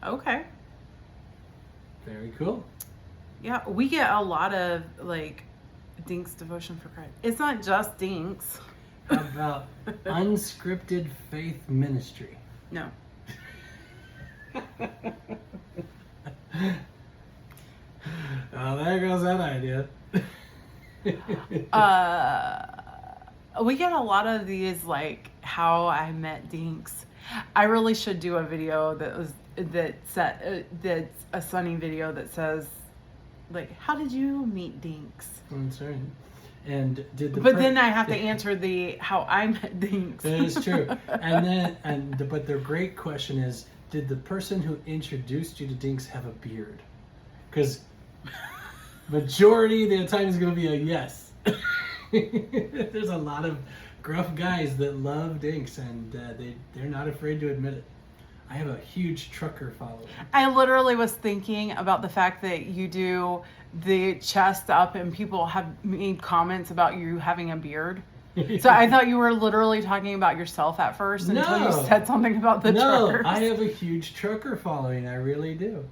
Okay. Very cool. Yeah, we get a lot of like Dinks devotion for Christ. It's not just Dinks. How about unscripted faith ministry? No. Oh, there goes that idea. We get a lot of these, like, how I met Dinks. I really should do a video that's a Sunny video that says, like, how did you meet Dinks? That's right. And did the But then I have to answer the how I met Dinks. That is true. But the great question is, did the person who introduced you to Dinks have a beard? Because majority of the time is going to be a yes. There's a lot of gruff guys that love Dinks, and they're not afraid to admit it. I have a huge trucker following. I literally was thinking about the fact that you do the chest up and people have made comments about you having a beard. So I thought you were literally talking about yourself at first until you said something about the truckers. No, I have a huge trucker following. I really do.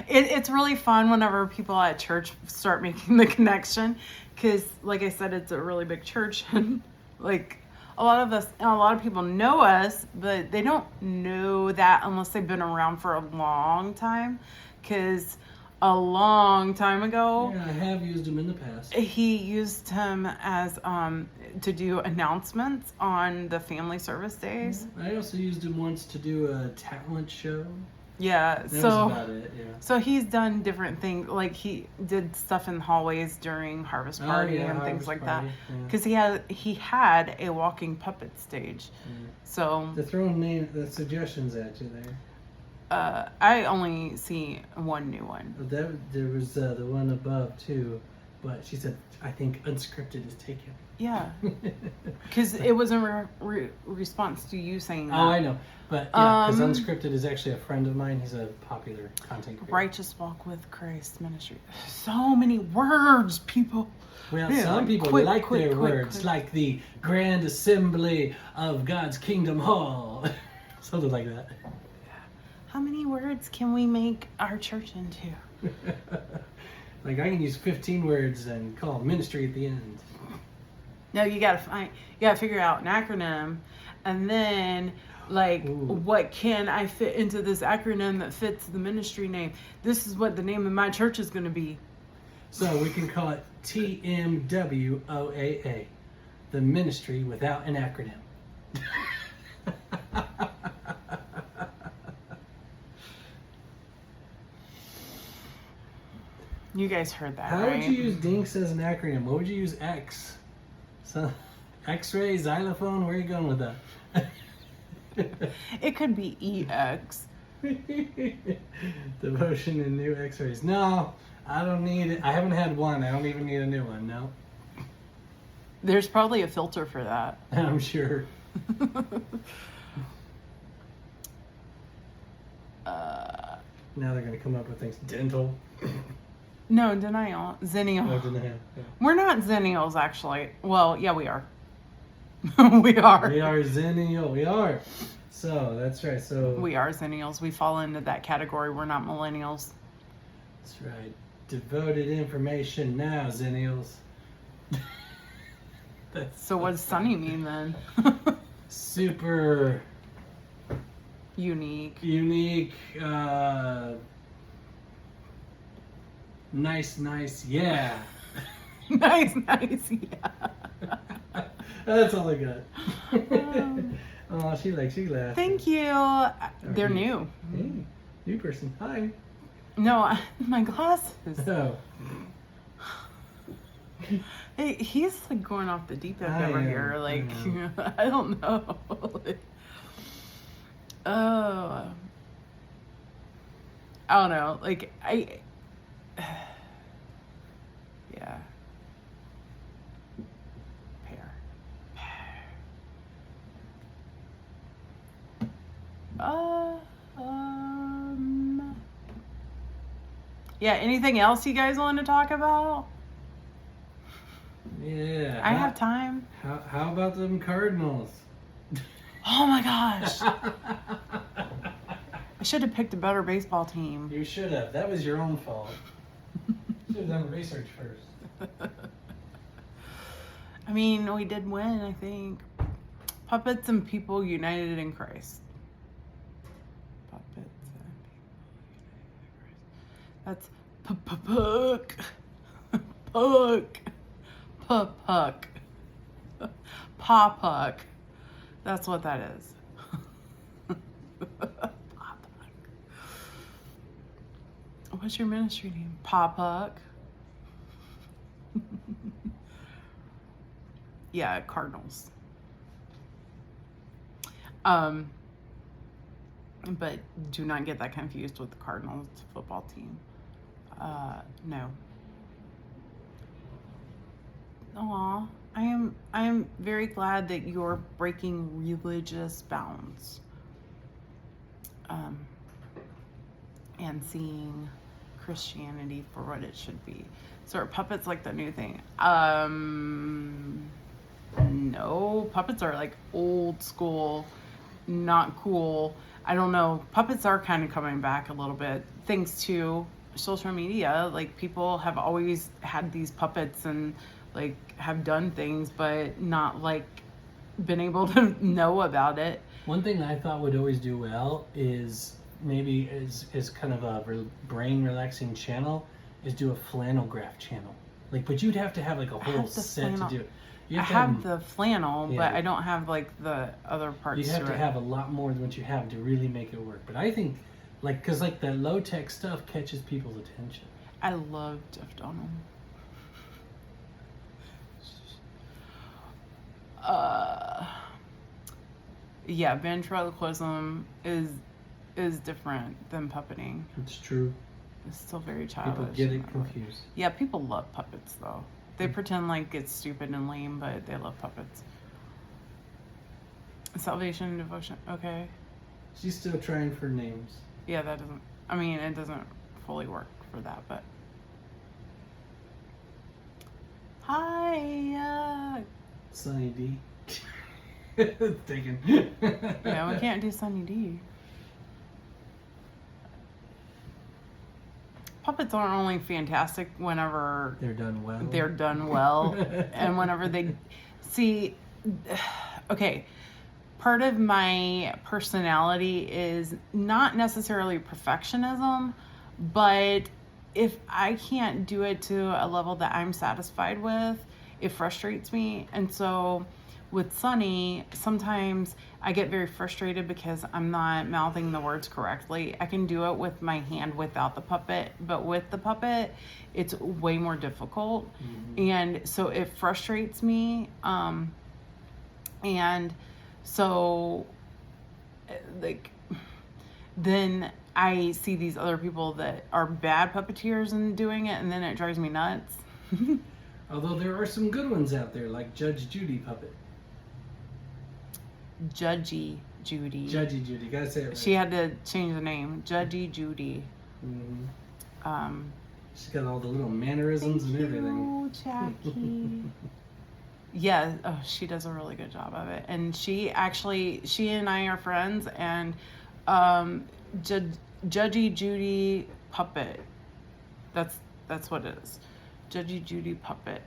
It's really fun whenever people at church start making the connection, because, like I said, it's a really big church, and like a lot of people know us, but they don't know that unless they've been around for a long time. Because a long time ago, yeah, I have used him in the past. He used him as to do announcements on the family service days. I also used him once to do a talent show. Yeah, That was about it, yeah. So he's done different things, like he did stuff in hallways during Harvest Party and things like that. Because he had a walking puppet stage. Yeah. So they're throwing the suggestions at you there. I only see one new one. There was the one above too, but she said, I think unscripted is taken. Yeah, because it was in response to you saying that. Oh, I know. But yeah, because Unscripted is actually a friend of mine. He's a popular content creator. Righteous Walk with Christ Ministry. So many words, people. Well, some people like their words, like the Grand Assembly of God's Kingdom Hall. Something like that. How many words can we make our church into? Like I can use 15 words and call ministry at the end. No, you gotta figure out an acronym, and then what can I fit into this acronym that fits the ministry name? This is what the name of my church is going to be. So we can call it TMWOAA, the ministry without an acronym. You guys heard that, How right? would you use Dinks as an acronym? What would you use X? So, X-ray, xylophone, where are you going with that? It could be EX. Devotion and new X-rays. No, I don't need it. I haven't had one. I don't even need a new one, no. There's probably a filter for that. I'm sure. Now they're going to come up with things. Dental. No, denial. Zennial. Oh, denial. Yeah. We're not zennials, actually. Well, yeah, we are. We are. We are zennial. We are. So, that's right. So we are zennials. We fall into that category. We're not millennials. That's right. Devoted information now, zennials. So what does Sunny mean then? Super unique. Nice, yeah. nice, yeah. That's all I got. Oh, she laughed. Thank you. They're new. Hey, new person. Hi. No, my glasses. Oh. Hey, he's like going off the deep end over here. Like, I don't know. I don't know. Like, yeah. Pear. Yeah, anything else you guys want to talk about? Yeah. I have time. How about them Cardinals? Oh my gosh. I should have picked a better baseball team. You should have. That was your own fault. Should have done research first. I mean, we did win, I think. Puppets and people united in Christ. Puppets and people united. That's puck. Puck. Puck. Paw puck. That's what that is. Paw puck. What's your ministry name? Paw puck. Yeah, Cardinals. But do not get that confused with the Cardinals football team. No. Aw, I am very glad that you're breaking religious bounds. And seeing Christianity for what it should be. So are puppets like the new thing? No, puppets are like old school, not cool. I don't know. Puppets are kind of coming back a little bit thanks to social media. Like, people have always had these puppets and like have done things, but not like been able to know about it. One thing I thought would always do well is maybe is kind of a brain relaxing channel is do a flannel graph channel. Like, but you'd have to have like a whole set flannel. to do it. I have the flannel, Yeah. but I don't have like the other parts. You'd have to it. have a lot more than what you have to really make it work. But I think, like, because like the low tech stuff catches people's attention. I love Jeff Donald. Yeah, ventriloquism is different than puppeting. It's true. It's still very childish. People get it confused. Yeah, people love puppets though. They pretend like it's stupid and lame, but they love puppets. Salvation and devotion. Okay. She's still trying for names. Yeah, that doesn't. I mean, it doesn't fully work for that, but. Hi. Sunny D. Taken. Yeah, we can't do Sunny D. Puppets aren't only fantastic whenever They're done well. they're done well and whenever they see. Okay, part of my personality is not necessarily perfectionism, but if I can't do it to a level that I'm satisfied with, it frustrates me. And so with Sunny, sometimes I get very frustrated because I'm not mouthing the words correctly. I can do it with my hand without the puppet, but with the puppet, it's way more difficult. Mm-hmm. And so it frustrates me. And so, like, then I see these other people that are bad puppeteers and doing it, and then it drives me nuts. Although there are some good ones out there, like Judge Judy puppet. Judgy Judy. Judgy Judy, gotta say it right. She had to change the name. Judgy Judy. Mm-hmm. She's got all the little mannerisms and everything. Jackie. Yeah, oh, she does a really good job of it. And she and I are friends, and Judgy Judy puppet. That's what it is. Judgy Judy puppet.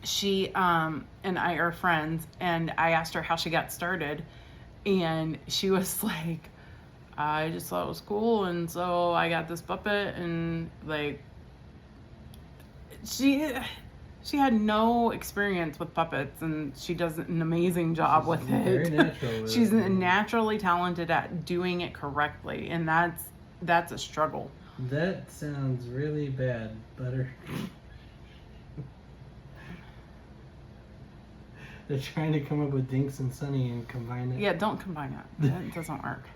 She and I are friends, and I asked her how she got started, and she was like, I just thought it was cool, and so I got this puppet, and like, she had no experience with puppets, and she does an amazing job with it. Very natural. She's naturally talented at doing it correctly, and that's a struggle. That sounds really bad, Butter. They're trying to come up with Dinks and Sunny and combine it. Yeah, don't combine it. That doesn't work.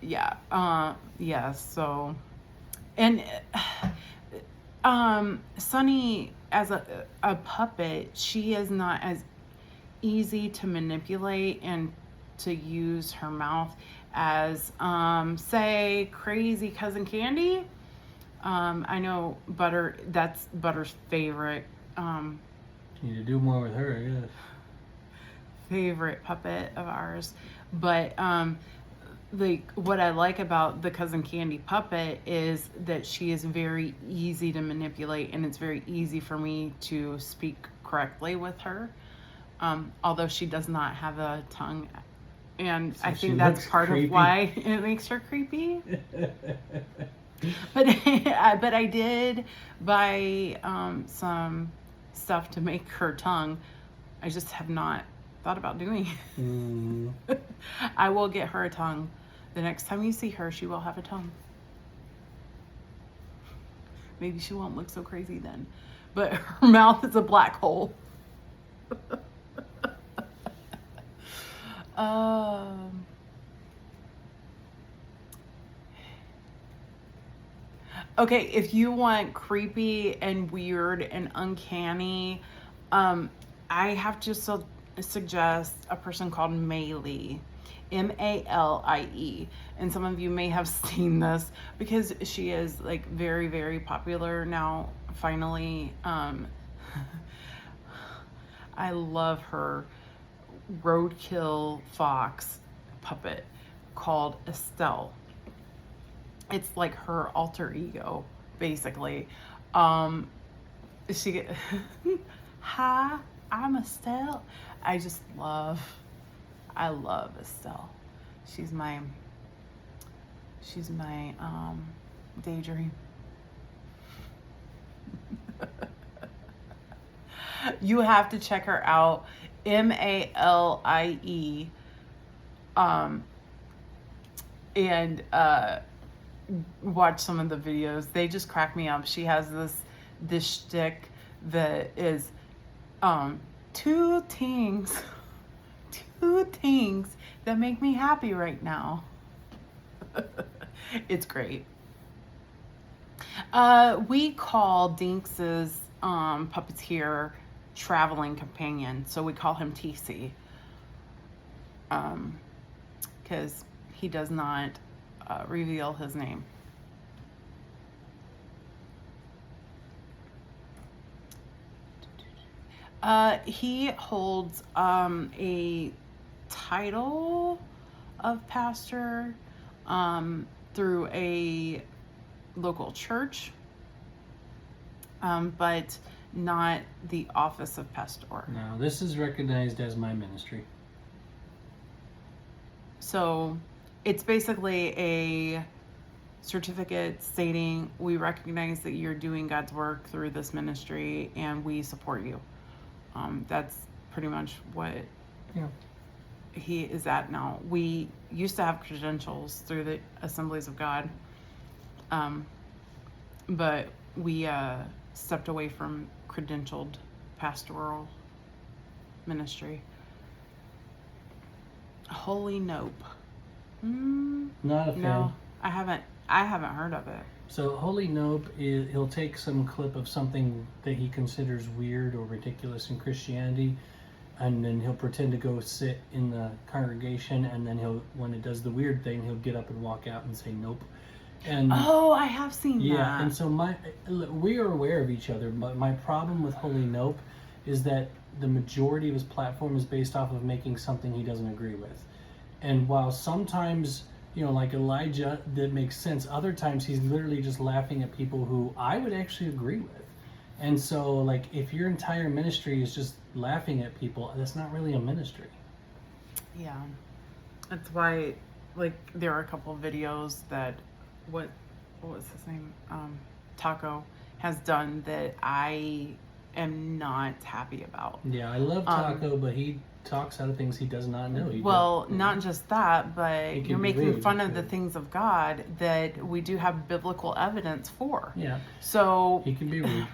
Yeah. So, and Sunny as a puppet, she is not as easy to manipulate and to use her mouth as say Crazy Cousin Candy. I know that's Butter's favorite. You need to do more with her, I guess. Favorite puppet of ours. But like, what I like about the Cousin Candy puppet is that she is very easy to manipulate, and it's very easy for me to speak correctly with her. Although she does not have a tongue And So I she think that's looks part creepy. of why it makes her creepy. But but I did buy some stuff to make her tongue. I just have not thought about doing it. Mm. I will get her a tongue. The next time you see her, she will have a tongue. Maybe she won't look so crazy then. But her mouth is a black hole. Okay, if you want creepy and weird and uncanny, I have to suggest a person called Maylie, Malie, and some of you may have seen this because she is like very, very popular now. Finally, I love her roadkill fox puppet called Estelle. It's like her alter ego, basically. She, hi, I'm Estelle. I love Estelle. She's my daydream. You have to check her out, Malie, and watch some of the videos. They just crack me up. She has this shtick that is two things that make me happy right now. It's great. We call Dinks's puppeteer traveling companion, so we call him TC, because he does not reveal his name. He holds a title of pastor through a local church, but not the office of pastor. No, this is recognized as my ministry. So it's basically a certificate stating we recognize that you're doing God's work through this ministry and we support you. That's pretty much what he is at now. We used to have credentials through the Assemblies of God, but we stepped away from credentialed pastoral ministry. Holy Nope. Not a fan. No, I haven't heard of it. So Holy Nope is he'll take some clip of something that he considers weird or ridiculous in Christianity, and then he'll pretend to go sit in the congregation, and then when it does the weird thing, he'll get up and walk out and say nope. And oh, I have seen that. yeah, and so we are aware of each other, but my problem with Holy Nope is that the majority of his platform is based off of making something he doesn't agree with. And while sometimes, like Elijah, that makes sense, other times he's literally just laughing at people who I would actually agree with. And so, like, if your entire ministry is just laughing at people, that's not really a ministry. Yeah. That's why, like, there are a couple of videos that, what was his name? Taco has done that I am not happy about. Yeah, I love Taco, but he talks out of things he does not know. Not just that, but you're making fun of the things of God that we do have biblical evidence for. Yeah. So he can be rude.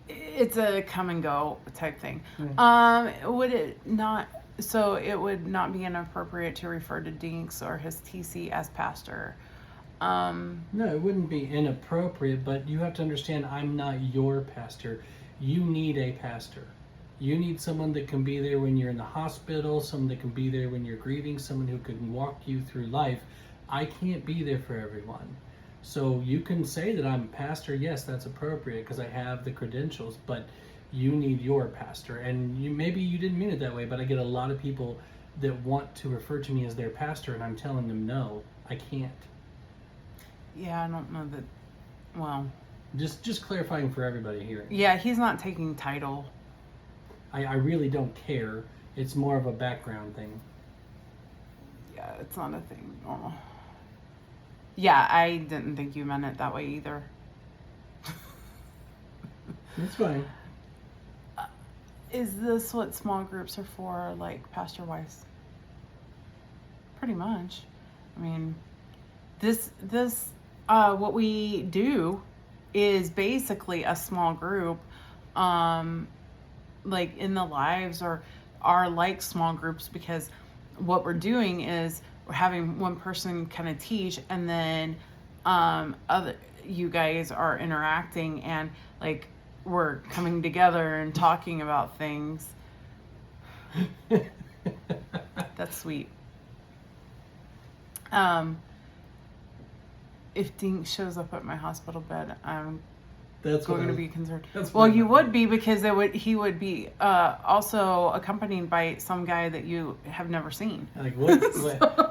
It's a come and go type thing. Would it not? So it would not be inappropriate to refer to Dinks or his TC as pastor. No, it wouldn't be inappropriate, but you have to understand, I'm not your pastor. You need a pastor. You need someone that can be there when you're in the hospital, someone that can be there when you're grieving, someone who can walk you through life. I can't be there for everyone. So you can say that I'm a pastor. Yes, that's appropriate because I have the credentials, but you need your pastor. And maybe you didn't mean it that way, but I get a lot of people that want to refer to me as their pastor, and I'm telling them, no, I can't. Yeah, I don't know that. Well, just clarifying for everybody here. Yeah, he's not taking title. I really don't care It's more of a background thing. Yeah, it's not a thing normal. Yeah, I didn't think you meant it that way either. It's fine. Is this what small groups are for, like Pastor Weiss? Pretty much. I mean, this what we do is basically a small group, like in the lives or are like small groups, because what we're doing is we're having one person kind of teach, and then other you guys are interacting, and like we're coming together and talking about things. That's sweet. If Dink shows up at my hospital bed, I'm going to be concerned. Well, you would be, because he would be also accompanied by some guy that you have never seen. Like what?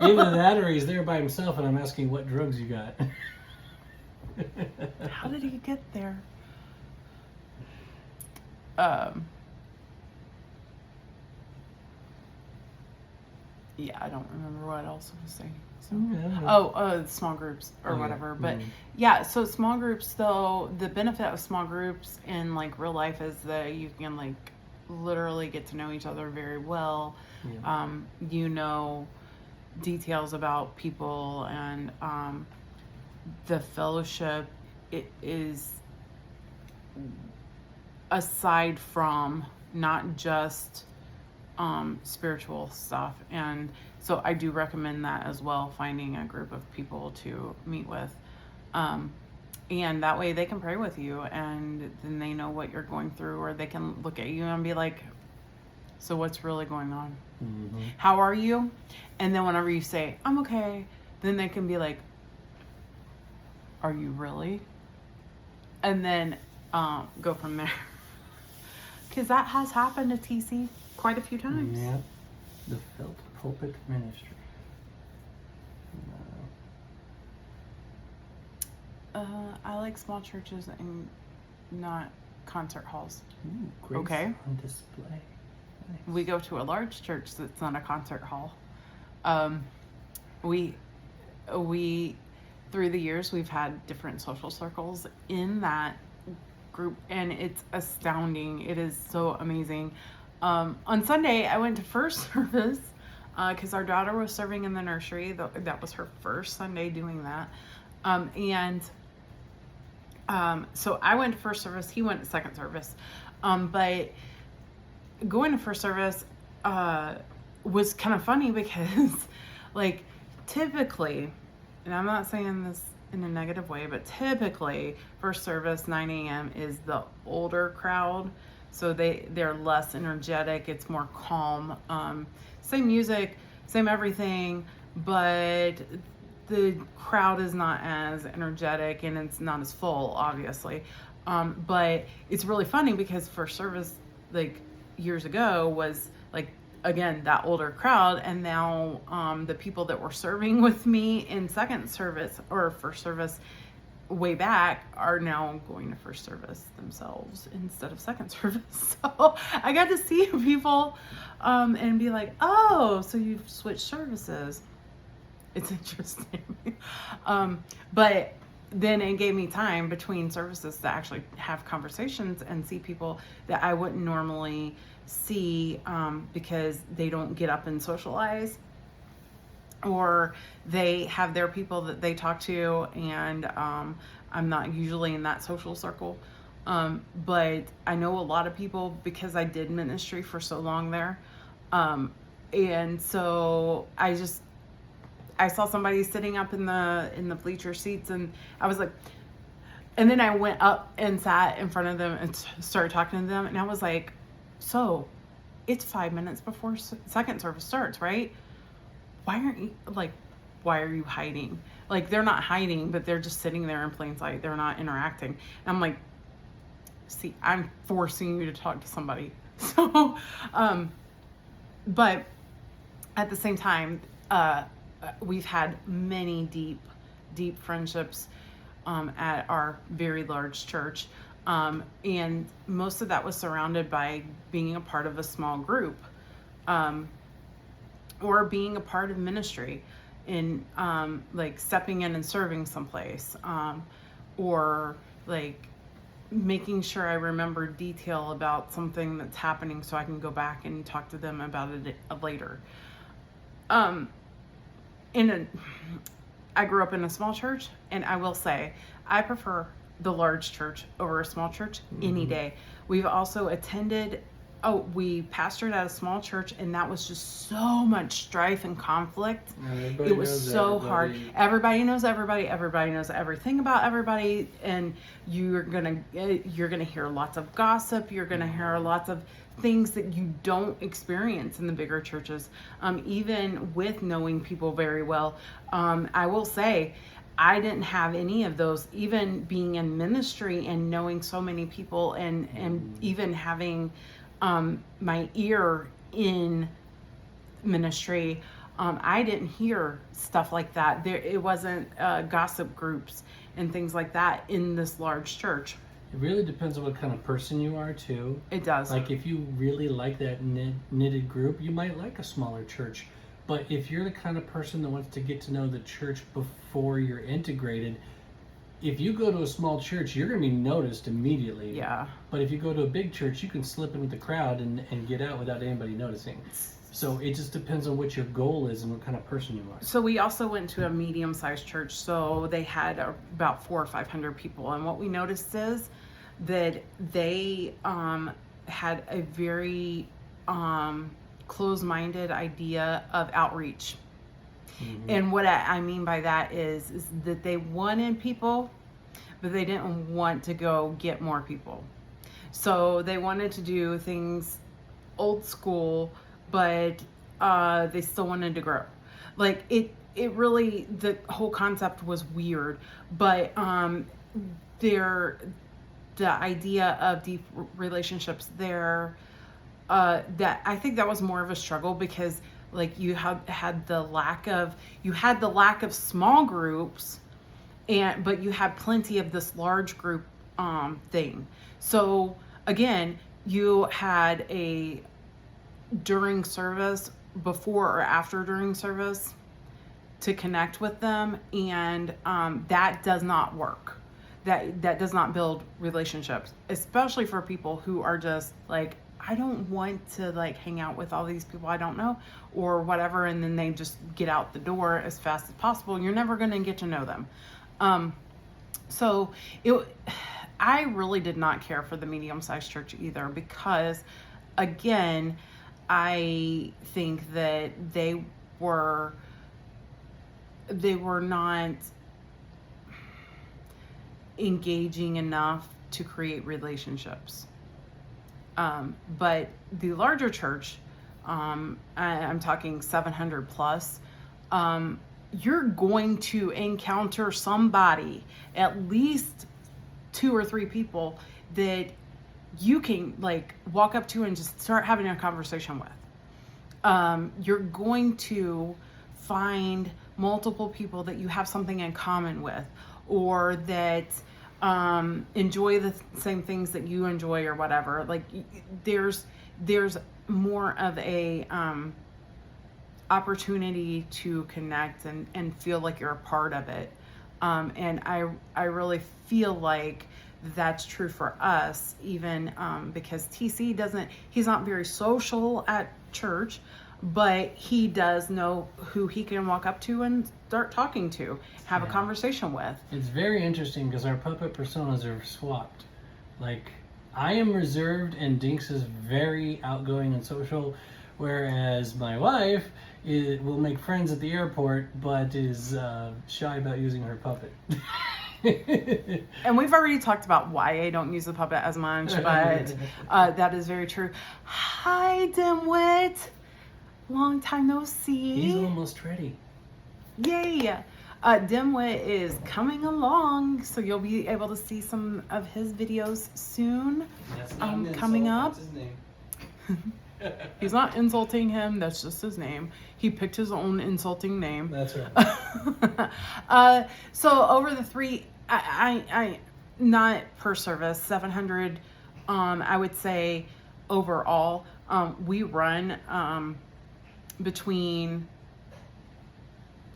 Either that, or he's there by himself, and I'm asking what drugs you got. How did he get there? Yeah, I don't remember what else I was saying. So. Small groups or whatever. But yeah, so small groups, though, the benefit of small groups in like real life is that you can like literally get to know each other very well. Yeah. You know details about people, and the fellowship, it is aside from not just spiritual stuff. And so I do recommend that as well, finding a group of people to meet with, and that way they can pray with you, and then they know what you're going through, or they can look at you and be like, so what's really going on? Mm-hmm. How are you? And then whenever you say I'm okay, then they can be like, are you really? And then go from there. Because that has happened to TC quite a few times. Yeah. The Felt Pulpit Ministry. I like small churches and not concert halls. Ooh, grace okay. On display. Nice. We go to a large church that's not a concert hall. We through the years, we've had different social circles in that group, and it's astounding. It is so amazing. On Sunday, I went to first service because our daughter was serving in the nursery. That was her first Sunday doing that. So I went to first service. He went to second service. But going to first service was kind of funny because, like, typically, and I'm not saying this in a negative way, but typically first service 9 a.m. is the older crowd, so they're less energetic. It's more calm. Same music, same everything, but the crowd is not as energetic and it's not as full, obviously. But it's really funny because first service, like years ago, was like, again, that older crowd, and now the people that were serving with me in second service or first service way back are now going to first service themselves instead of second service. So I got to see people and be like, oh, so you've switched services. It's interesting. But then it gave me time between services to actually have conversations and see people that I wouldn't normally see because they don't get up and socialize, or they have their people that they talk to, and I'm not usually in that social circle. But I know a lot of people because I did ministry for so long there. And so I saw somebody sitting up in the bleacher seats, and I was like, and then I went up and sat in front of them and started talking to them, and I was like, so it's 5 minutes before second service starts, right? Why are you hiding? Like, they're not hiding, but they're just sitting there in plain sight. They're not interacting. And I'm like, see, I'm forcing you to talk to somebody. So, but at the same time, we've had many deep friendships at our very large church. And most of that was surrounded by being a part of a small group. or being a part of ministry in like stepping in and serving someplace, or like making sure I remember detail about something that's happening so I can go back and talk to them about it later. I grew up in a small church, and I will say I prefer the large church over a small church any day. We've also we pastored at a small church, and that was just so much strife and conflict. It was so hard. Everybody knows everybody. Everybody knows everything about everybody, and you're gonna hear lots of gossip. You're gonna hear lots of things that you don't experience in the bigger churches. Even with knowing people very well, I will say I didn't have any of those. Even being in ministry and knowing so many people, and even having my ear in ministry, I didn't hear stuff like that. It wasn't gossip groups and things like that in this large church. It really depends on what kind of person you are too. It does. Like if you really like that knitted group, you might like a smaller church. But if you're the kind of person that wants to get to know the church before you're integrated, if you go to a small church, you're going to be noticed immediately. Yeah. But if you go to a big church, you can slip in with the crowd and get out without anybody noticing. So it just depends on what your goal is and what kind of person you are. So we also went to a medium-sized church. So they had about 400 or 500 people. And what we noticed is that they had a very closed-minded idea of outreach. And what I mean by that is that they wanted people, but they didn't want to go get more people. So they wanted to do things old school, but they still wanted to grow. Like it really, the whole concept was weird, but the idea of deep relationships there, that I think that was more of a struggle, because like you had the lack of small groups, but you had plenty of this large group thing. So again, you had a during service, before or after during service, to connect with them, and that does not work. That does not build relationships, especially for people who are just like, I don't want to like hang out with all these people I don't know or whatever, and then they just get out the door as fast as possible. You're never going to get to know them. I really did not care for the medium-sized church either, because again, I think that they were not engaging enough to create relationships. But the larger church, I'm talking 700 plus, you're going to encounter somebody, at least 2 or 3 people that you can like walk up to and just start having a conversation with. You're going to find multiple people that you have something in common with, or that enjoy the same things that you enjoy or whatever. Like there's more of a opportunity to connect and feel like you're a part of it. And I really feel like that's true for us, even because TC he's not very social at church, but he does know who he can walk up to and start talking to, have a conversation with. It's very interesting because our puppet personas are swapped. Like, I am reserved and Dinks is very outgoing and social, whereas my wife will make friends at the airport, but is shy about using her puppet. And we've already talked about why I don't use the puppet as much, but that is very true. Hi, Dimwit. Long time no see. He's almost ready. Yay! Dimwit is coming along, so you'll be able to see some of his videos soon. Coming up. That's his name. He's not insulting him, that's just his name. He picked his own insulting name. That's right. So over the 3, I not per service, 700, I would say overall. We run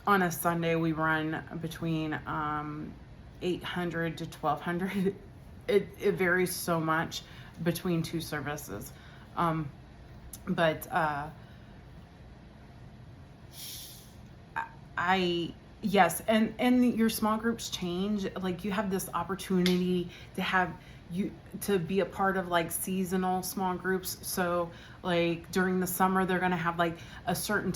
on a Sunday, we run between 800 to 1,200. It varies so much between two services. But yes, and your small groups change. Like, you have this opportunity to be a part of like seasonal small groups. So like during the summer, they're going to have like a certain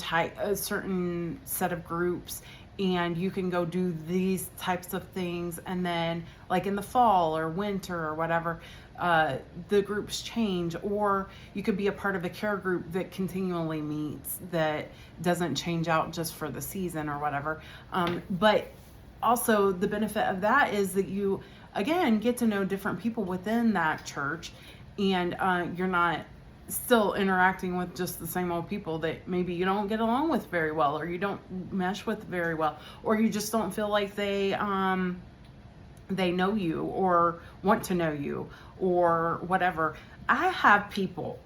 set of groups, and you can go do these types of things. And then like in the fall or winter or whatever, the groups change. Or you could be a part of a care group that continually meets, that doesn't change out just for the season or whatever. But also the benefit of that is that you, again, get to know different people within that church, and you're not still interacting with just the same old people that maybe you don't get along with very well, or you don't mesh with very well, or you just don't feel like they know you or want to know you or whatever. I have people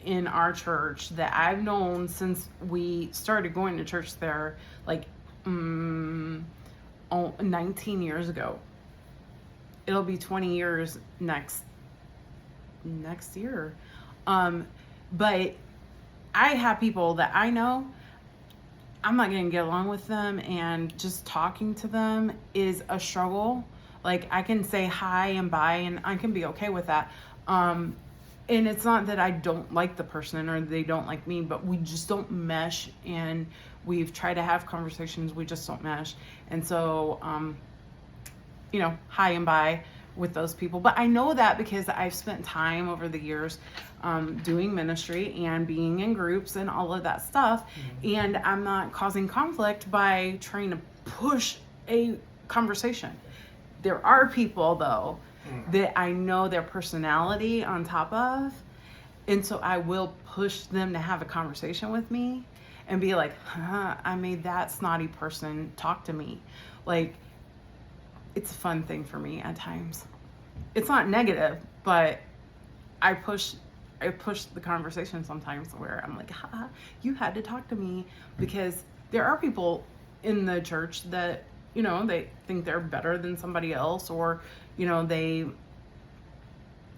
in our church that I've known since we started going to church there, like 19 years ago. It'll be 20 years next year. But I have people that I know, I'm not going to get along with them, and just talking to them is a struggle. Like, I can say hi and bye, and I can be okay with that. And it's not that I don't like the person or they don't like me, but we just don't mesh, and we've tried to have conversations, we just don't mesh. And so, hi and bye with those people. But I know that because I've spent time over the years doing ministry and being in groups and all of that stuff. Mm-hmm. And I'm not causing conflict by trying to push a conversation. There are people, though, that I know their personality on top of. And so I will push them to have a conversation with me and be like, I made that snotty person talk to me. Like, it's a fun thing for me at times. It's not negative, but I push the conversation sometimes where I'm like, you had to talk to me, because there are people in the church that, they think they're better than somebody else, or, they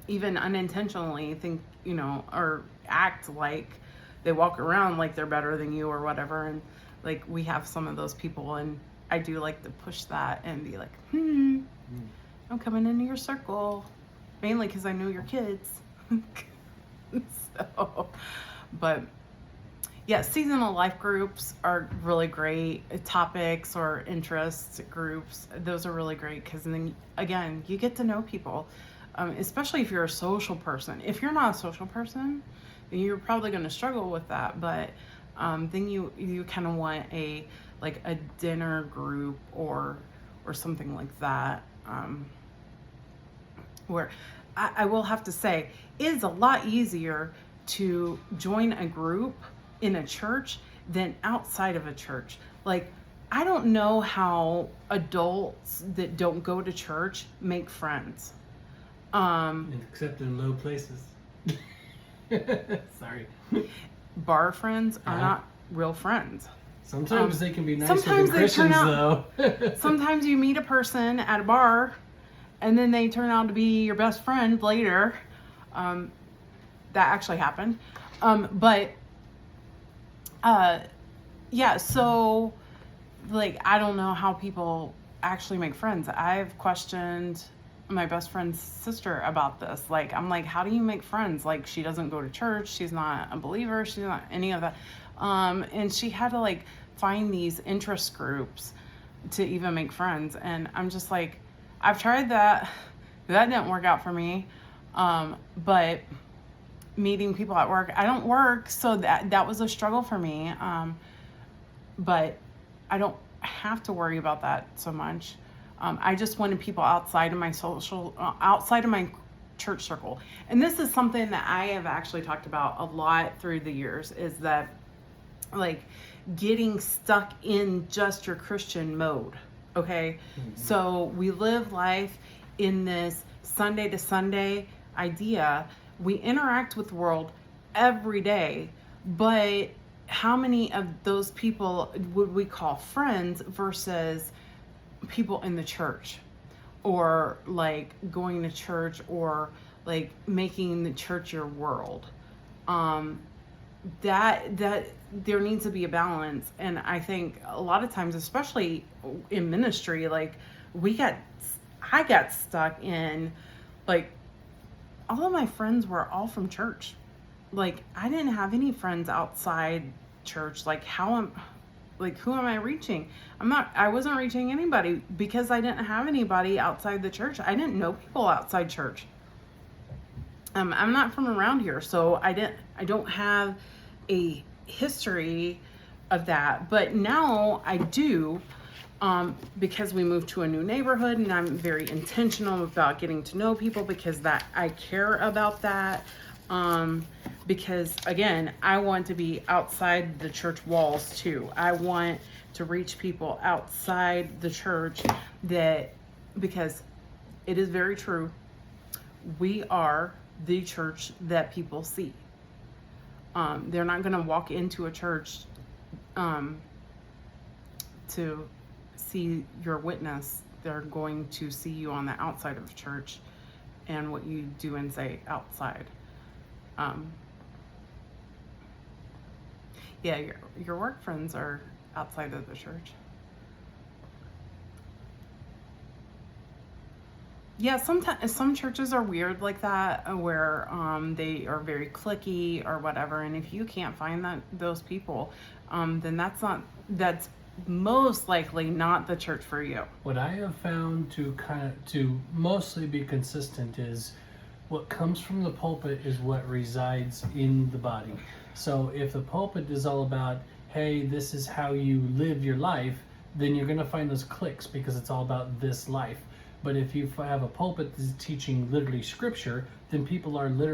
even unintentionally think, or act like they walk around like they're better than you or whatever. And like, we have some of those people, and I do like to push that and be like, I'm coming into your circle, mainly because I know your kids. But yeah, seasonal life groups are really great. Topics or interest groups, those are really great, because then, again, you get to know people, especially if you're a social person. If you're not a social person, then you're probably going to struggle with that. But then you kind of want a dinner group or something like that, where I will have to say, it is a lot easier to join a group in a church than outside of a church. Like, I don't know how adults that don't go to church make friends. Except in low places. Sorry. Bar friends are not real friends. Sometimes they can be nicer than Christians, though. Sometimes you meet a person at a bar, and then they turn out to be your best friend later. That actually happened. Yeah, so, like, I don't know how people actually make friends. I've questioned my best friend's sister about this. Like, I'm like, how do you make friends? Like, she doesn't go to church. She's not a believer. She's not any of that. And she had to, like, find these interest groups to even make friends. And I'm just like, I've tried that. That didn't work out for me. But meeting people at work, I don't work, so that was a struggle for me. But I don't have to worry about that so much. I just wanted people outside of my outside of my church circle. And this is something that I have actually talked about a lot through the years, is that, like, getting stuck in just your Christian mode. Okay. Mm-hmm. So we live life in this Sunday to Sunday idea We interact with the world every day, but how many of those people would we call friends versus people in the church, or like going to church, or like making the church your world? That there needs to be a balance. And I think a lot of times, especially in ministry, like I got stuck in, like, all of my friends were all from church. Like, I didn't have any friends outside church. Like, who am I reaching? I wasn't reaching anybody because I didn't have anybody outside the church. I didn't know people outside church. I'm not from around here, so I don't have a history of that. But now I do, because we moved to a new neighborhood, and I'm very intentional about getting to know people, because that I care about that. Because again, I want to be outside the church walls too. I want to reach people outside the church, because it is very true. We are the church that people see. They're not going to walk into a church to see your witness. They're going to see you on the outside of church and what you do and say outside. Yeah, your work friends are outside of the church. Yeah, sometimes some churches are weird like that, where they are very cliquey or whatever. And if you can't find those people, then that's most likely not the church for you. What I have found to mostly be consistent is what comes from the pulpit is what resides in the body. So if the pulpit is all about, hey, this is how you live your life, then you're going to find those cliques because it's all about this life. But if you have a pulpit that's teaching literally scripture, then people are literally